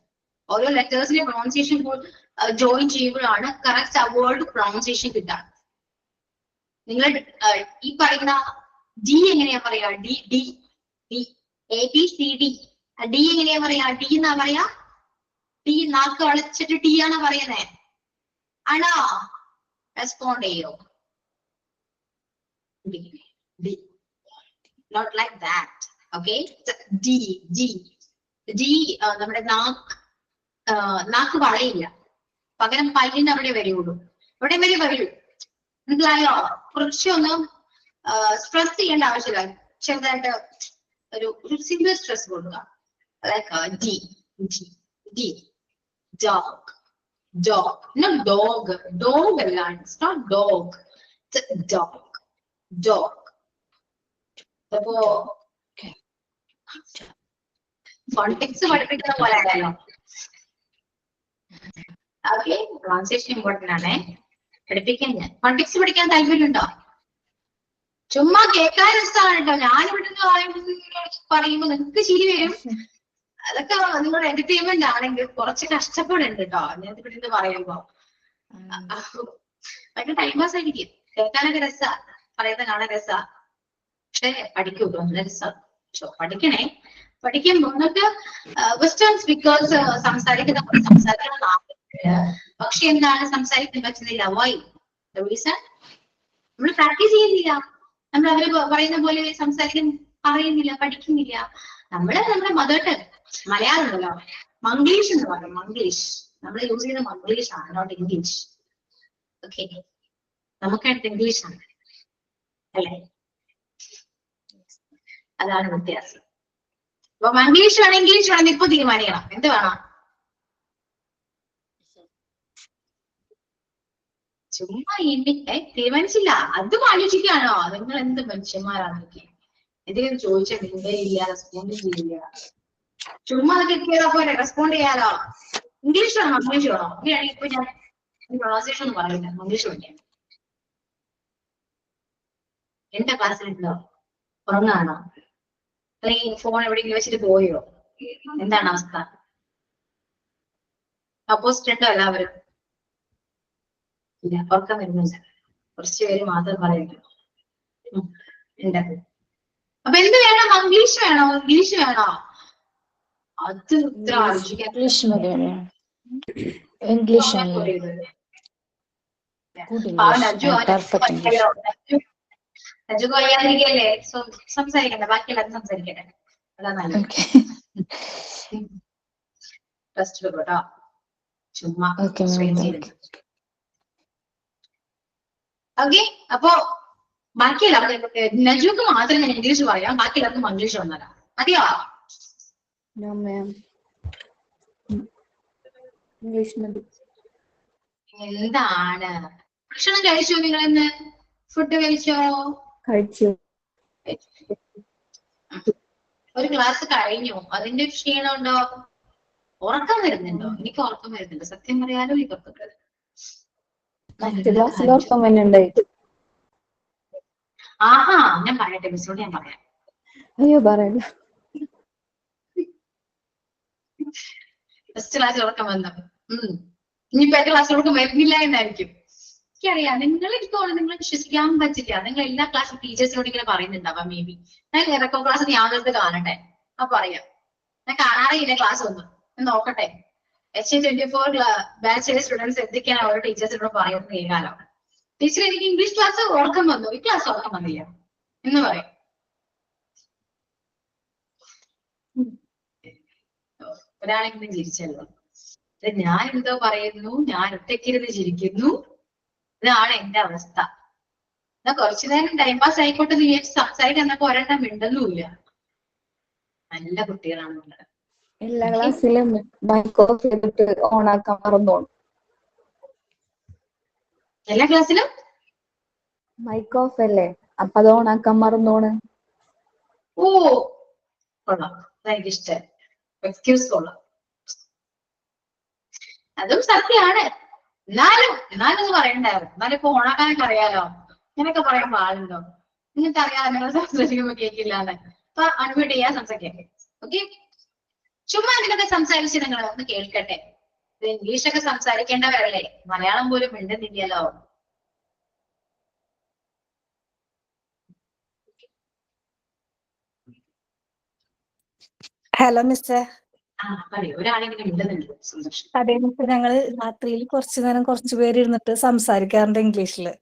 ഓരോ ലെറ്റേഴ്സിന്റെ പ്രൊണൗൺസിയേഷൻ ജോയിൻ ചെയ്യുമ്പോഴാണ് കറക്റ്റ് ആ വേർഡ് പ്രൊണൗൺസിയേഷൻ കിട്ടാൻ. നിങ്ങൾ ഈ പറയുന്ന ഡി എങ്ങനെയാ പറയാ? D ABCD. ഡി എങ്ങനെയാ പറയാ? ഡി എന്നാ പറയാ? ടി നാക്ക് വളച്ചിട്ട് ടി ആണ് പറയുന്നേ. ആണോ? റെസ്പോണ്ട് ചെയ്യോ? D. Not like that. Okay. D D D നമ്മുടെ നാക്ക് വളയില്ല, പകരം പല്ലിന് അവിടെ വരുള്ളൂ. ഇവിടെ വരെ വരൂ. മനസ്സിലായോ? കുറച്ചൊന്നും സ്ട്രെസ് ചെയ്യേണ്ട ആവശ്യമില്ല. ചെറുതായിട്ട് ഒരു സിംഗിൾ സ്ട്രെസ് കൊടുക്കുക. Like D D D. Dog dog. Not dog. Dog അല്ല. It's not dog. Dog dog. അപ്പോ കോണ്ടെക്സ്റ്റ് പഠിപ്പിക്കുന്ന പോലെ ആണല്ലോ. ഓക്കെ. ട്രാൻസ്ലേഷൻ ഇമ്പോർട്ടന്റ് ആണേ. പഠിപ്പിക്കാൻ ഞാൻ കോണ്ടെക്സ്റ്റ് പഠിക്കാൻ താല്പര്യമുണ്ടോ? ചുമ്മാ കേൾക്കാൻ രസമാണ് കേട്ടോ. ഞാൻ ഇവിടുന്ന് പറയുമ്പോ നിങ്ങൾക്ക് ചിരി വരും. അതൊക്കെ നിങ്ങളുടെ എന്റർടൈൻമെന്റ് ആണെങ്കിൽ കുറച്ച് കഷ്ടപ്പെടുന്നുണ്ട് കേട്ടോ ഞാൻ ഇവിടുന്ന് പറയുമ്പോ. ഭയങ്കര ടൈം പാസ് ആയിരിക്കും. കേൾക്കാനൊക്കെ രസാ, പറയുന്നത് കാണാൻ രസാ. പക്ഷെ പഠിക്കൂ നല്ല രസം. പഠിക്കണേ. പഠിക്കുമ്പോ നിങ്ങൾക്ക് വെസ്റ്റേൺ സ്പീക്കേഴ്സ് സംസാരിക്കുന്ന പക്ഷെ എന്താണ് സംസാരിക്കാൻ പറ്റുന്നില്ല. വൈ? റീസൺ നമ്മൾ പ്രാക്ടീസ് ചെയ്യുന്നില്ല. നമ്മൾ അവര് പറയുന്ന പോലെ സംസാരിക്കാൻ പറയുന്നില്ല, പഠിക്കുന്നില്ല. നമ്മള് നമ്മുടെ മദർ ടങ് മലയാളം ഉണ്ടല്ലോ, മംഗ്ലീഷ് എന്ന് പറയും. മംഗ്ലീഷ് നമ്മൾ യൂസ് ചെയ്യുന്ന മംഗ്ലീഷ് ആണ്, നോട്ട് ഇംഗ്ലീഷ്. ഓക്കെ. നമുക്കടുത്ത് ഇംഗ്ലീഷ് ആണ് അല്ലേ? അതാണ് വ്യത്യാസം. അപ്പൊ മംഗ്ലീഷ് വേണം ഇംഗ്ലീഷ് വേണം ഇപ്പൊ തീരുമാനിക്കണം. എന്ത് വേണം? ചുമ്മാ തീരുമാനിച്ചില്ല. അതും ആലോചിക്കാണോ? നിങ്ങൾ എന്ത് മനുഷ്യന്മാരാണെന്നൊക്കെ എന്തെങ്കിലും ചോദിച്ചാൽ നിങ്ങളെ ഇല്ല, റെസ്പോണ്ട് ചെയ്യില്ല. ചുമ്മാ അതൊക്കെ കയറാ പോലെ റെസ്പോണ്ട് ചെയ്യാലോ. ഇംഗ്ലീഷ് വേണം മംഗ്ലീഷ് വേണോ? അങ്ങനെയാണെങ്കിൽ ഇപ്പൊ ഞാൻ പ്രൊണൗൺസിയേഷൻ ഒന്നും പറയില്ല, മംഗ്ലീഷ് വേണ്ടിയാണ്. എന്റെ ക്ലാസ്സിലുണ്ടോ? ഉറങ്ങാണോ? അല്ലെങ്കിൽ ഫോൺ എവിടെയെങ്കിലും വെച്ചിട്ട് പോയോ? എന്താണ് അവസ്ഥ? അപ്പോസിറ്റ് ഉണ്ടോ എല്ലാവരും? ഇല്ല, ഉറക്കം വരുന്നുണ്ട്. കുറച്ച് പേര് മാത്രം പറയുന്നു. അപ്പൊ എന്ത് വേണം? മംഗ്ലീഷ് വേണോ ഇംഗ്ലീഷ് വേണോ? അത് ഇത്ര ആലോചിക്കാൻ. ഇംഗ്ലീഷ് മതിയല്ലേ? ഇംഗ്ലീഷ് അല്ലേ? Good English. Perfect English. Raju അറിയാതിരിക്കല്ലേ? സംസാരിക്കണ്ട, ബാക്കി എല്ലാവരും സംസാരിക്കട്ടെ. അതാ നല്ലത്. ടെസ്റ്റ് കേട്ടോ. ചുമ്മാ ഓക്കെ. അപ്പൊ ബാക്കിയല്ല നജുക്ക് മാത്രം ഞാൻ ഇംഗ്ലീഷ് പറയാം, ബാക്കി എല്ലാവർക്കും മംഗ്ലീഷ് വന്നതാ. മതിയോ? എന്താണ്? ഭക്ഷണം കഴിച്ചോ നിങ്ങൾ? ഇന്ന് ഫുഡ് കഴിച്ചോ? കഴിച്ചു. ഒരു ക്ലാസ് കഴിഞ്ഞു, അതിന്റെ ഒരു ക്ഷീണം ഉണ്ടോ? ഉറക്കം വരുന്നുണ്ടോ? എനിക്ക് ഉറക്കം വരുന്നുണ്ട്, സത്യം പറയാലോ. എനിക്ക് ഉറക്കം വരുന്നുണ്ട്. ആഹാ, ഞാൻ പറയട്ടെ, മിസ്സോട് ഞാൻ പറയാം. അയ്യോ പറയണ്ട. ഫസ്റ്റ് ക്ലാസ്സിൽ ഉറക്കം വന്നു. ഇനിയിപ്പോ എന്റെ ക്ലാസ്സിൽ ഉറക്കം വരുന്നില്ല എന്നായിരിക്കും. എനിക്കറിയാം. നിങ്ങൾക്ക് നിങ്ങൾ വിശ്വസിക്കാൻ പറ്റില്ല. നിങ്ങൾ എല്ലാ ക്ലാസ്സിൽ ടീച്ചേഴ്സിനോട് ഇങ്ങനെ പറയുന്നുണ്ടാവാം. മേ ബി ഞാൻ ഇറക്കോ ക്ലാസ് ഞാനത് കാണട്ടെ. അപ്പൊ അറിയാം. ഞാൻ കാണാറില്ല ക്ലാസ് ഒന്നും. ഞാൻ നോക്കട്ടെ. HN24 ബാച്ചിലെ സ്റ്റുഡൻസ് എന്തൊക്കെയാണ് ഓരോ ടീച്ചേഴ്സിനോട് പറയുന്നത് കേൾക്കാലോ. ടീച്ചർ എനിക്ക് ഇംഗ്ലീഷ് ക്ലാസ് ഉറക്കം വന്നു, ഈ ക്ലാസ് ഉറക്കം വന്നില്ല എന്ന് പറയും. ഒരാളെങ്കിലും ചിരിച്ചല്ലോ. ഞാൻ എന്തോ പറയുന്നു, ഞാൻ ഒറ്റയ്ക്കിരുന്ന് ചിരിക്കുന്നു. ഇതാണ് എന്റെ അവസ്ഥ. എന്നാ കുറച്ചു നേരം ടൈം പാസ് ആയിക്കോട്ടെ എന്ന് വിചാരിച്ച് സംസാരിക്കാൻ എന്നൊക്കെ ഒരെണ്ണം മിണ്ടുന്നുമില്ല. നല്ല കുട്ടികളാണ് നിങ്ങള്. എല്ലാ ക്ലാസ്സിലും മൈക്ക് ഓഫ് ചെയ്തിട്ട് ഓൺ ആക്കാൻ മറന്നോളൂ. എല്ലാ ക്ലാസ്സിലും മൈക്ക് ഓഫ് അല്ലേ, അപ്പൊ അത് ഓൺ ആക്കാൻ മറന്നോണ്. ഓ കൊള്ളാം, എനിക്കിഷ്ടം. എക്സ്ക്യൂസ് കൊള്ളാം. അതും സത്യമാണ്. എന്നാലും ഒന്ന് പറയണ്ടായിരുന്നു. എന്നാലും ഇപ്പൊ ഓണാക്കാനൊക്കെ അറിയാലോ. ഇങ്ങനൊക്കെ പറയുമ്പോ ആളുണ്ടോ? നിങ്ങൾക്ക് അറിയാതെ നിങ്ങൾ സംസാരിക്കുമ്പോ കേൾക്കില്ലാന്ന്. അപ്പൊ അൺമ്യൂട്ട് ചെയ്യാൻ സംസാരിക്കാം. ഓക്കെ. ചുമ്മാ ഇതിനൊക്കെ സംസാരിച്ച് നിങ്ങൾ ഒന്ന് കേൾക്കട്ടെ. ഇംഗ്ലീഷൊക്കെ സംസാരിക്കേണ്ടവരല്ലേ, മലയാളം പോലും മിണ്ടുന്നില്ലല്ലോ. ഹലോ മിസ്സേ. പറയൂ, ഒരാളെങ്കിലും ഉണ്ടെന്നുണ്ട്. സന്തോഷം. അതെ മിസ്സേ, ഞങ്ങള് രാത്രിയിൽ കുറച്ചു നേരം കുറച്ചു പേര് ഇരുന്നിട്ട് സംസാരിക്കാറുണ്ട് ഇംഗ്ലീഷില്.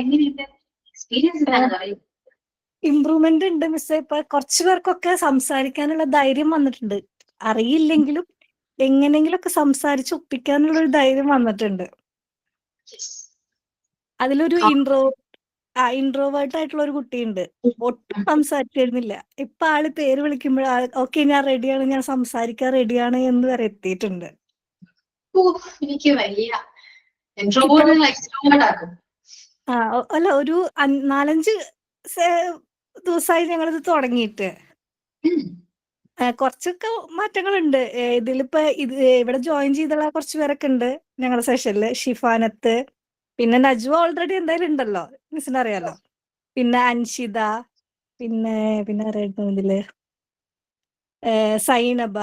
എങ്ങനെയുണ്ട് എക്സ്പീരിയൻസ് എന്താണ് പറയൂ. ഇമ്പ്രൂവ്മെന്റ് ഉണ്ട് മിസ്സേ. ഇപ്പൊ കുറച്ചു പേർക്കൊക്കെ സംസാരിക്കാനുള്ള ധൈര്യം വന്നിട്ടുണ്ട്. അറിയില്ലെങ്കിലും എങ്ങനെങ്കിലൊക്കെ സംസാരിച്ച് ഒപ്പിക്കാനുള്ള ഒരു ധൈര്യം വന്നിട്ടുണ്ട്. അതിലൊരു ഇൻട്രോവേർട്ട് ആയിട്ടുള്ള ഒരു കുട്ടിയുണ്ട്. ഒട്ടും സംസാരിച്ചിരുന്നില്ല. ഇപ്പൊ ആള് പേര് വിളിക്കുമ്പോൾ ഓക്കെ ഞാൻ റെഡിയാണ്, ഞാൻ സംസാരിക്കാൻ റെഡിയാണ് എന്ന് വരെ എത്തിയിട്ടുണ്ട്. എനിക്ക് വലിയ ഇൻട്രോവേർട്ട് എക്സ്ട്രോവേർട്ട് ആക്കും. അല്ല, ഒരു 4-5 ദിവസമായി ഞങ്ങളിത് തുടങ്ങിയിട്ട്. കുറച്ചൊക്കെ മാറ്റങ്ങളുണ്ട്. ഇതിലിപ്പോ ഇവിടെ ജോയിൻ ചെയ്തുള്ള കുറച്ച് പേരൊക്കെ ഉണ്ട് ഞങ്ങളുടെ സെഷനില്. ഷിഫാനത്ത്, പിന്നെ നജ്വ ഓൾറെഡി എന്തായാലും ഉണ്ടല്ലോ, മിസ്സിന് അറിയാലോ. പിന്നെ അൻഷിത, പിന്നെ ആരായിരുന്നു ഇതില്, സൈനബ,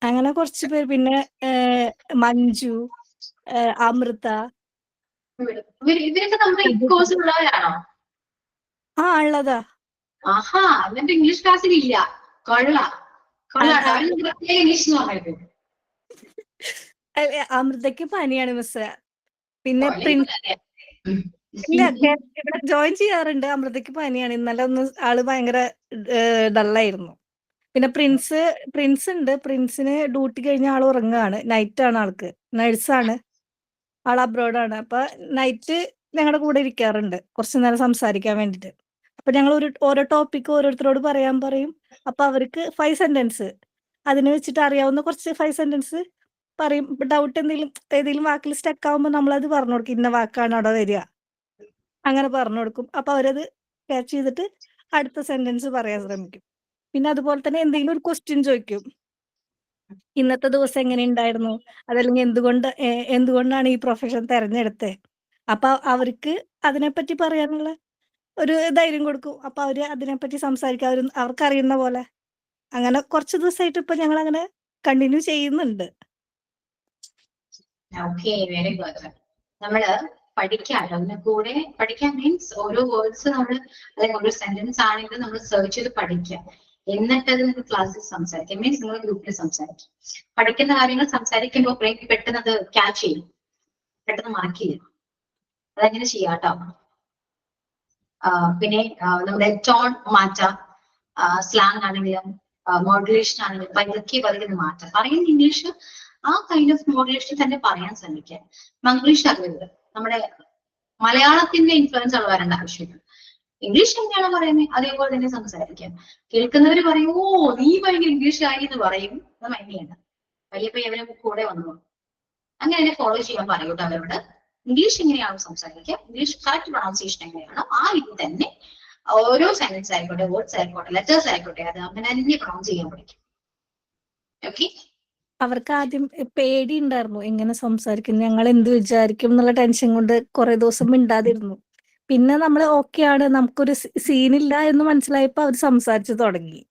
അങ്ങനെ കുറച്ച് പേര്. പിന്നെ മഞ്ജു, അമൃത. ഇവരൊക്കെ നമ്മുടെ ഈ കോഴ്സിലുള്ളവരാണോ? ഉള്ളതാ. എന്നിട്ട് ഇംഗ്ലീഷ് ക്ലാസ്സിൽ ഇല്ല. ഇംഗ്ലീഷ് എന്ന് പറഞ്ഞത്. അമൃതയ്ക്ക് പനിയാണ് മിസ്. പിന്നെ പ്രിൻസ് ഇല്ല, ഇവിടെ ജോയിൻ ചെയ്യാറുണ്ട്. അമൃതയ്ക്ക് പനിയാണ്. ഇന്നലെ ഒന്ന് ആള് ഭയങ്കര ഡള്ളായിരുന്നു. പിന്നെ പ്രിൻസ് ഉണ്ട്. പ്രിൻസിന് ഡ്യൂട്ടി കഴിഞ്ഞ ആൾ ഉറങ്ങുകയാണ്. നൈറ്റാണ് ആൾക്ക്. നഴ്സാണ് ആൾ, അബ്രോഡാണ്. അപ്പൊ നൈറ്റ് ഞങ്ങളുടെ കൂടെ ഇരിക്കാറുണ്ട് കുറച്ചു നേരം സംസാരിക്കാൻ വേണ്ടിട്ട്. അപ്പൊ ഞങ്ങൾ ഓരോ ടോപ്പിക്ക് ഓരോരുത്തരോട് പറയാൻ പറയും. അപ്പൊ അവർക്ക് 5 സെന്റൻസ് അതിന് വെച്ചിട്ട് അറിയാവുന്ന കുറച്ച് 5 സെന്റൻസ് പറയും. ഡൗട്ട് ഏതെങ്കിലും വാക്കിൽ സ്റ്റക്ക് ആവുമ്പോൾ നമ്മളത് പറഞ്ഞു കൊടുക്കും. ഇന്ന വാക്കാണ് അവിടെ വരിക, അങ്ങനെ പറഞ്ഞു കൊടുക്കും. അപ്പൊ അവരത് ക്യാച്ച് ചെയ്തിട്ട് അടുത്ത സെന്റൻസ് പറയാൻ ശ്രമിക്കും. പിന്നെ അതുപോലെ തന്നെ എന്തെങ്കിലും ഒരു ക്വസ്റ്റ്യൻ ചോദിക്കും. ഇന്നത്തെ ദിവസം എങ്ങനെ ഉണ്ടായിരുന്നു, അതല്ലെങ്കിൽ എന്തുകൊണ്ടാണ് ഈ പ്രൊഫഷൻ തെരഞ്ഞെടുത്തത്. അപ്പൊ അവർക്ക് അതിനെപ്പറ്റി പറയാനുള്ള ഒരു ധൈര്യം കൊടുക്കും. അപ്പൊ അവര് അതിനെപ്പറ്റി സംസാരിക്കാൻ അവർക്ക് അറിയുന്ന പോലെ. അങ്ങനെ കുറച്ച് ദിവസമായിട്ട് ഇപ്പൊ ഞങ്ങൾ അങ്ങനെ കണ്ടിന്യൂ ചെയ്യുന്നുണ്ട്. Very good. നമ്മള് പഠിക്കാമല്ലോ, അതിന്റെ കൂടെ പഠിക്കാൻ മീൻസ് ഓരോ വേർഡ്സ് നമ്മൾ, അല്ലെങ്കിൽ ഓരോ സെന്റൻസ് ആണെങ്കിലും നമ്മൾ സെർച്ച് ചെയ്ത് പഠിക്കാം. എന്നിട്ട് അത് നിങ്ങൾ ക്ലാസ്സിൽ സംസാരിക്കാം. മീൻസ് നിങ്ങൾ ഗ്രൂപ്പിൽ സംസാരിക്കും. പഠിക്കുന്ന കാര്യങ്ങൾ സംസാരിക്കുമ്പോൾ പെട്ടെന്ന് അത് ക്യാച്ച് ചെയ്യും, പെട്ടെന്ന് മാർക്ക് ചെയ്യും. അതങ്ങനെ ചെയ്യാട്ടോ. പിന്നെ നമ്മുടെ ടോൺ മാറ്റാം. സ്ലാങ് ആണെങ്കിലും മോഡുലേഷൻ ആണെങ്കിലും പതുക്കെ മാറ്റാം. പറയുന്ന ഇംഗ്ലീഷ് ആ കൈൻഡ് ഓഫ് മോഡുലേഷൻ തന്നെ പറയാൻ ശ്രമിക്കാം. മംഗ്ലീഷ് അറിയരുത്. നമ്മുടെ മലയാളത്തിന്റെ ഇൻഫ്ലുവൻസ് ഉള്ളവരേണ്ട ആവശ്യമില്ല. ഇംഗ്ലീഷ് എങ്ങനെയാണോ പറയുന്നത് അതേപോലെ തന്നെ സംസാരിക്കാം. കേൾക്കുന്നവര് പറയും, ഓ നീ ഭയങ്കര ഇംഗ്ലീഷുകാരി എന്ന് പറയും. അത് ഭയങ്കരമാണ്. പയ്യെ അവരെ കൂടെ വന്നു അങ്ങനെ ഫോളോ ചെയ്യാൻ പറയൂട്ടോ അവരോട്. ഇംഗ്ലീഷ് എങ്ങനെയാണോ സംസാരിക്കുക, ഇംഗ്ലീഷ് കറക്റ്റ് പ്രൊണൗൺസിയേഷൻ എങ്ങനെയാണോ ആ ഇത് തന്നെ ഓരോ സെന്റൻസ് ആയിക്കോട്ടെ, വേർഡ്സ് ആയിക്കോട്ടെ, ലെറ്റേഴ്സ് ആയിക്കോട്ടെ, അത് അങ്ങനെ തന്നെ പ്രൊണൗൺസ് ചെയ്യാൻ പഠിക്കും. ഓക്കെ. അവർക്ക് ആദ്യം പേടി ഉണ്ടായിരുന്നു, എങ്ങനെ സംസാരിക്കും, ഞങ്ങൾ എന്ത് വിചാരിക്കും എന്നുള്ള ടെൻഷൻ കൊണ്ട് കുറെ ദിവസം മിണ്ടാതിരുന്നു. പിന്നെ നമ്മൾ ഓക്കെയാണ്, നമുക്കൊരു സീനില്ല എന്ന് മനസ്സിലായപ്പോ അവർ സംസാരിച്ചു തുടങ്ങി.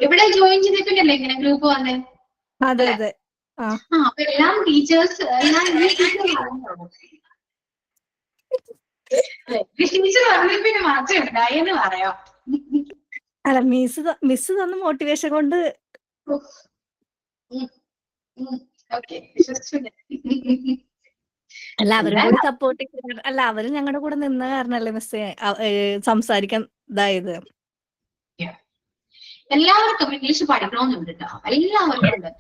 ഇവിടെ ജോയിൻ ചെയ്തിട്ടുണ്ടല്ലേ ഇങ്ങനെ ഗ്രൂപ്പ് വന്നേ? അതെ അതെ. അപ്പൊ എല്ലാം ടീച്ചേഴ്സ് ടീച്ചർ പറഞ്ഞതിന് മാത്രമേ ഉണ്ടായെന്ന് പറയാം. അല്ല, മിസ് തന്ന മോട്ടിവേഷൻ കൊണ്ട്. അല്ല, അവരും കൂടി സപ്പോർട്ട് ചെയ്ത്, അല്ല അവരും ഞങ്ങളുടെ കൂടെ നിന്ന കാരണല്ലേ മിസ് സംസാരിക്കാൻ ഇതായത്. എല്ലാവർക്കും ഇംഗ്ലീഷ് പഠിക്കണമെന്നുണ്ട് കേട്ടോ, എല്ലാവർക്കും ഉണ്ട്.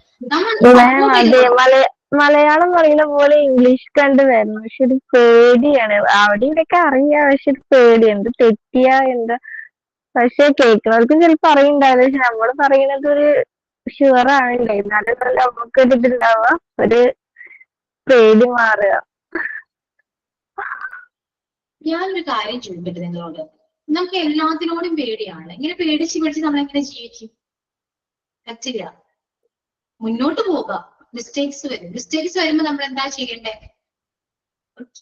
അതെ, മലയാളം പറയുന്ന പോലെ ഇംഗ്ലീഷ് കണ്ട് വരുന്നു. പക്ഷെ ഒരു പേടിയാണ്. അവിടെ ഇവിടെയൊക്കെ അറിയാം, പക്ഷെ ഒരു പേടി. എന്ത് തെറ്റിയാ എന്താ. പക്ഷെ കേൾക്കുന്നവർക്കും ചിലപ്പോ അറിയണ്ടാവില്ല. പക്ഷെ നമ്മള് പറയുന്നത് ഒരു ഷുവർ ആണല്ലേ, എന്നാലും നമുക്ക് ഒരു ഇതുണ്ടാവുക, ഒരു പേടി മാറുക. ഞാനൊരു കാര്യം ചോദിക്കട്ടെ നിങ്ങളോട്. നമുക്ക് എല്ലാത്തിനോടും പേടിയാണ്. ഇങ്ങനെ പേടിച്ച് നമ്മളെങ്ങനെ ജീവിക്കും? പറ്റില്ല. മുന്നോട്ട് പോവുക. മിസ്റ്റേക്സ് വരുമ്പോ നമ്മൾ എന്താ ചെയ്യണ്ടേ?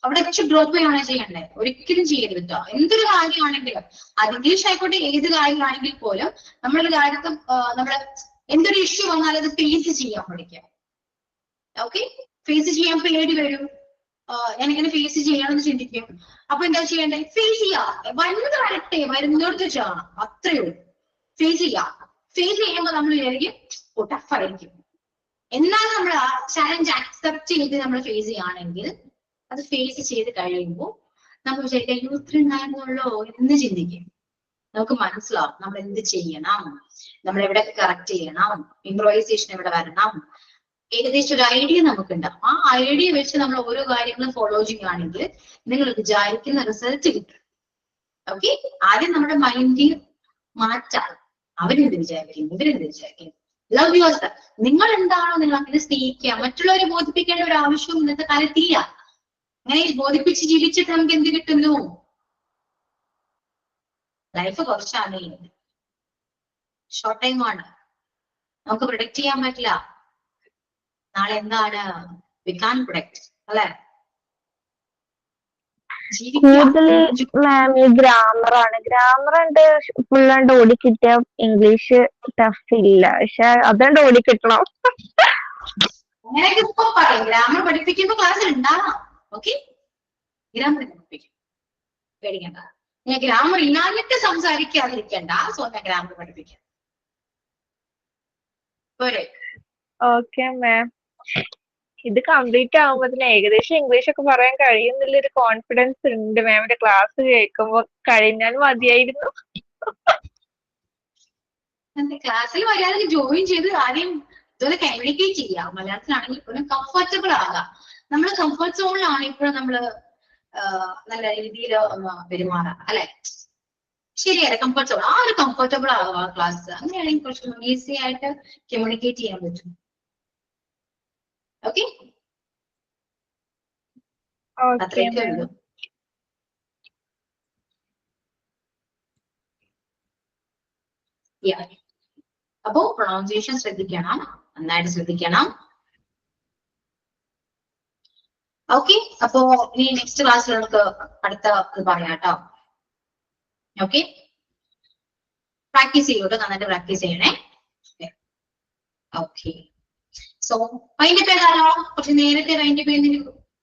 അവിടെ വെച്ച് ഡ്രോപ്പ് ചെയ്യുകയാണോ ചെയ്യണ്ടേ? ഒരിക്കലും ചെയ്യരുത് കേട്ടോ. എന്തൊരു കാര്യമാണെങ്കിലും, അത് ഇംഗ്ലീഷ് ആയിക്കോട്ടെ, ഏത് കാര്യമാണെങ്കിൽ പോലും നമ്മളൊരു കാര്യത്തും നമ്മള് എന്തൊരു ഇഷ്യൂ വന്നാലും അത് ഫേസ് ചെയ്യാൻ പഠിക്കാം. ഓക്കെ, ഫേസ് ചെയ്യാൻ പേടി വരും. ഞാനിങ്ങനെ ഫേസ് ചെയ്യണമെന്ന് ചിന്തിക്കും. അപ്പൊ എന്താ ചെയ്യണ്ടേ? ഫേസ് ചെയ്യാ. വരുന്നത് വരട്ടെ, വരുന്നോടത്ത് ചെയ്യണം, അത്രയേ ഉള്ളൂ. ഫേസ് ചെയ്യാം. ഫേസ് ചെയ്യുമ്പോൾ നമ്മൾ വിചാരിക്കും ടഫായിരിക്കും. എന്നാൽ നമ്മൾ ആ ചാലഞ്ച് അക്സെപ്റ്റ് ചെയ്ത് നമ്മൾ ഫേസ് ചെയ്യുകയാണെങ്കിൽ, അത് ഫേസ് ചെയ്ത് കഴിയുമ്പോൾ നമ്മൾ വിചാരിക്കാം ഇത്ര ഉണ്ടായിരുന്നുള്ളൂ എന്ന് ചിന്തിക്കും. നമുക്ക് മനസ്സിലാവും നമ്മൾ എന്ത് ചെയ്യണം, നമ്മൾ എവിടെ കറക്റ്റ് ചെയ്യണം, ഇംപ്രൂവൈസേഷൻ എവിടെ വരണം, ഏകദേശം ഒരു ഐഡിയ നമുക്കുണ്ടാവും. ആ ഐഡിയ വെച്ച് നമ്മൾ ഓരോ കാര്യങ്ങളും ഫോളോ ചെയ്യുകയാണെങ്കിൽ നിങ്ങൾ വിചാരിക്കുന്ന റിസൾട്ട് കിട്ടും. ഓക്കെ, ആദ്യം നമ്മുടെ മൈൻഡ് മാറ്റാം. അവരെന്ത് വിചാരിക്കും, ഇവരെന്ത് വിചാരിക്കും. Love your self. നിങ്ങൾ എന്താണോ നിങ്ങൾ അങ്ങനെ സ്നേഹിക്കുക. മറ്റുള്ളവരെ ബോധിപ്പിക്കേണ്ട ഒരു ആവശ്യവും ഇന്നത്തെ കാലത്തില്ല. അങ്ങനെ ബോധിപ്പിച്ച് ജീവിച്ചിട്ട് നമുക്ക് എന്ത് കിട്ടുന്നു? ലൈഫ് കുറച്ചാണ്, ഷോർട്ട് ടൈം ആണ്, നമുക്ക് പ്രൊഡക്റ്റ് ചെയ്യാൻ പറ്റില്ല. നാളെ എന്താണ്? വി കാൻ പ്രൊഡക്റ്റ്, അല്ലെ? കൂടുതൽ മാം ഈ ഗ്രാമറാണ്. ഗ്രാമർ ഉണ്ട് ഫുള്ളാണ്ട് ഓടിക്കിട്ടിയ ഇംഗ്ലീഷ് ടഫ് ഇല്ല, പക്ഷെ അതുകൊണ്ട് ഓടിക്കിട്ടണം. അങ്ങനെയൊക്കെ ഇപ്പൊ പറയും. ഗ്രാമർ പഠിപ്പിക്കുമ്പോ ക്ലാസ്സിൽ ഉണ്ടാവാം. ഓക്കെ, ഗ്രാമർ പഠിപ്പിക്കും, പേടിക്കണ്ട. ഞാൻ ഗ്രാമർ ഇല്ലാഞ്ഞിട്ട് സംസാരിക്കാതിരിക്കണ്ട, സ്വന്തം ഗ്രാമർ പഠിപ്പിക്കാം. പോരെ? ഓക്കെ മാം, ഇത് കംപ്ലീറ്റ് ആകുമ്പോഴത്തേന് ഏകദേശം ഇംഗ്ലീഷ് ഒക്കെ പറയാൻ കഴിയുന്നുള്ളൊരു കോൺഫിഡൻസ് ഉണ്ട്. മാമിന്റെ ക്ലാസ് കേൾക്കുമ്പോ കഴിഞ്ഞാൽ മതിയായിരുന്നു. ക്ലാസ്സിൽ മര്യാദക്ക് ജോയിൻ ചെയ്ത് ആദ്യം ഇതുപോലെ കമ്മ്യൂണിക്കേറ്റ് ചെയ്യാം. മലയാളത്തിലാണെങ്കിൽ ഇപ്പോഴും കംഫർട്ടബിൾ ആകാം. നമ്മൾ കംഫർട്ട് സോണിലാണ് ഇപ്പോഴും നമ്മള് നല്ല രീതിയിൽ പെരുമാറാം, അല്ലെ? ശരിയല്ലേ? കംഫർട്ട് സോൺ, ആ ഒരു കംഫർട്ടബിൾ ആകുക ക്ലാസ്. അങ്ങനെയാണെങ്കിൽ കുറച്ച് ഈസി ആയിട്ട് കമ്മ്യൂണിക്കേറ്റ് ചെയ്യാൻ പറ്റും. ഓക്കെ, അത്രയൊക്കെ ഉള്ളൂ. അപ്പോ പ്രൊണൗൺസിയേഷൻ ശ്രദ്ധിക്കണം, നന്നായിട്ട് ശ്രദ്ധിക്കണം. ഓക്കെ, അപ്പോ ഇനി നെക്സ്റ്റ് ക്ലാസ്സിൽ നമുക്ക് അടുത്ത ഇത് പറയാം കേട്ടോ. ഓക്കെ, പ്രാക്ടീസ് ചെയ്യൂട്ടോ, നന്നായിട്ട് പ്രാക്ടീസ് ചെയ്യണേ. ഓക്കെ, സോ വൈൻഡപ്പ് ചെയ്താലോ? കുറച്ച് നേരത്തെ വൈൻഡപ്പ് ചെയ്യുന്നതിന്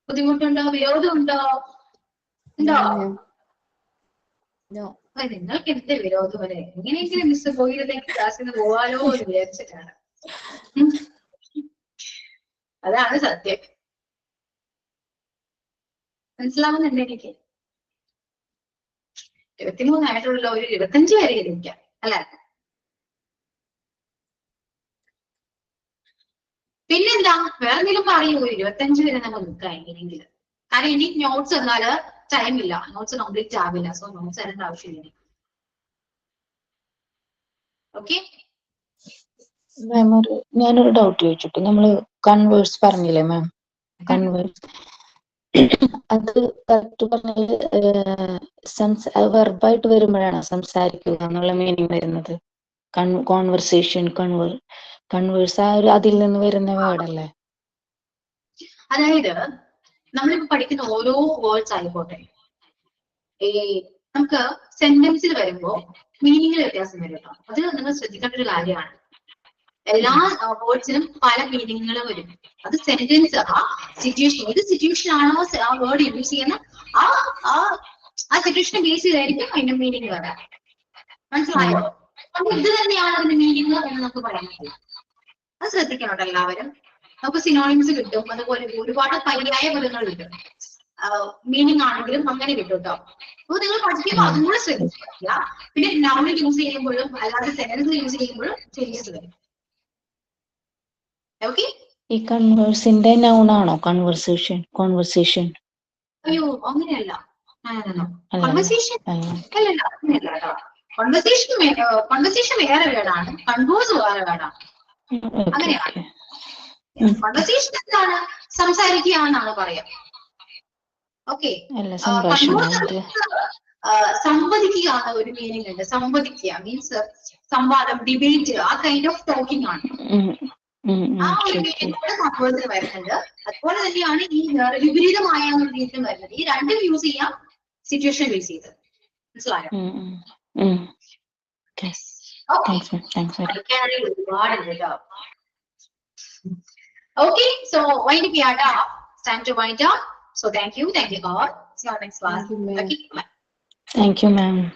ബുദ്ധിമുട്ടുണ്ടോ, വിരോധമുണ്ടോ? ഉണ്ടോ? നിങ്ങൾക്ക് എന്ത് വിരോധം വരെ? എങ്ങനെയെങ്കിലും മിസ് പോയിരുന്നെങ്കിൽ ക്ലാസ്സിൽ നിന്ന് പോവാലോ എന്ന് വിചാരിച്ചിട്ടാണ്. അതാണ് സത്യം. മനസ്സിലാവുന്നുണ്ട് എനിക്ക്. 23 ആയിട്ടുള്ള ഒരു 25 വരെ ഇരിക്കാം, അല്ലെ? പിന്നെന്താ, വേറെ എന്തെങ്കിലും പറയൂ? 25 വരെ നമ്മൾ നിൽക്കാം എങ്ങനെയെങ്കിലും. കാരണം ഇനി നോട്ട്സ് എന്നാല് ടൈം ഇല്ല, നോട്ട്സ് കംപ്ലീറ്റ് ആവില്ല. സോ നോട്ട്സ് തരേണ്ട ആവശ്യമില്ല. ഓക്കെ മാം, ഞാനൊരു ഡൗട്ട് ചോദിച്ചിട്ട്, നമ്മള് കൺവേഴ്സ് പറഞ്ഞില്ലേ മാം? കൺവേഴ്സ് അത് കറക്റ്റ് പറഞ്ഞാല് വെർബായിട്ട് വരുമ്പോഴാണ് സംസാരിക്കുക എന്നുള്ള മീനിങ് വരുന്നത്? കോൺവെർസേഷൻ, കൺവേഴ്സ് ആ ഒരു അതിൽ നിന്ന് വരുന്ന വേർഡല്ലേ? അതായത് നമ്മളിപ്പോ പഠിക്കുന്ന ഓരോ വേർഡ്സ് ആയിക്കോട്ടെ, നമുക്ക് സെന്റൻസിൽ വരുമ്പോ മീനിങ്ങിൽ വ്യത്യാസം വരും കേട്ടോ. അത് നിങ്ങൾ ശ്രദ്ധിക്കേണ്ട ഒരു കാര്യമാണ്. എല്ലാ വേർഡ്സിനും പല മീനിങ്ങുകളും വരും. അത് സെന്റൻസ്, ആ സിറ്റുവേഷൻ, ഏത് സിറ്റുവേഷൻ ആണോ ആ വേർഡ് യൂസ് ചെയ്യുന്ന ആ സിറ്റുവേഷനെ ബേസ് ചെയ്തായിരിക്കും അതിന്റെ മീനിങ് വരാം. മനസ്സിലായോ? അപ്പൊ ഇത് തന്നെയാണ് അതിന്റെ മീനിങ് എന്ന് നമുക്ക് പറയാൻ പറ്റില്ല. അത് ശ്രദ്ധിക്കണം എല്ലാവരും. നമുക്ക് സിനോണിംസ് കിട്ടും, അതുപോലെ ഒരുപാട് പര്യായ പദങ്ങൾ കിട്ടും. മീനിങ് ആണെങ്കിലും അങ്ങനെ കിട്ടും കേട്ടോ. അപ്പൊ നിങ്ങൾ പഠിക്കുമ്പോൾ അതും കൂടെ ശ്രദ്ധിക്കുക. പിന്നെ നൗൺ യൂസ് ചെയ്യുമ്പോഴും അല്ലാതെ സെന്റൻസ് യൂസ് ചെയ്യുമ്പോഴും ചേഞ്ചസ് വരും. ഓക്കെ, ഈ കൺവേഴ്സിന്റെ നൗൺ ആണോ കോൺവെർസേഷൻ? അയ്യോ അങ്ങനെയല്ല. കോൺവെർസേഷൻ അല്ലല്ല, അങ്ങനെയല്ല കേട്ടോ. കോൺവെർസേഷൻ വേറെ വേർഡാണ്, കൺവേഴ്സ് വേറെ വേർഡാണ്. അങ്ങനെയാണ്. കോൺവെർസേഷൻ എന്താണ്? സംസാരിക്കുക എന്നാണ് പറയാം. ഓക്കെ, സംവദിക്കുക എന്ന ഒരു മീനിങ് ഉണ്ട്. സംവദിക്കുക മീൻസ് സംവാദം, ഡിബേറ്റ്, ആ കൈൻഡ് ഓഫ് ടോക്കിംഗ് ആണ്. ആ ഒരു മീനിങ് കൂടെ കൺവേഴ്സിൽ വരുന്നുണ്ട്. അതുപോലെ തന്നെയാണ് ഈ വിപരീതമായ രീതിയിൽ വരുന്നത്. ഈ രണ്ടും യൂസ് ചെയ്യാം സിറ്റുവേഷൻ ബേസ് ചെയ്ത്. മനസ്സിലായോ? ഒരുപാടുണ്ട് കേട്ടോ. ഓക്കെ, സോ വൈൻഡ് ചെയ്യാട്ടോ. Time to wind up. So thank you all. See you on next class. Thank you, ma'am. Okay, bye. Thank you, ma'am.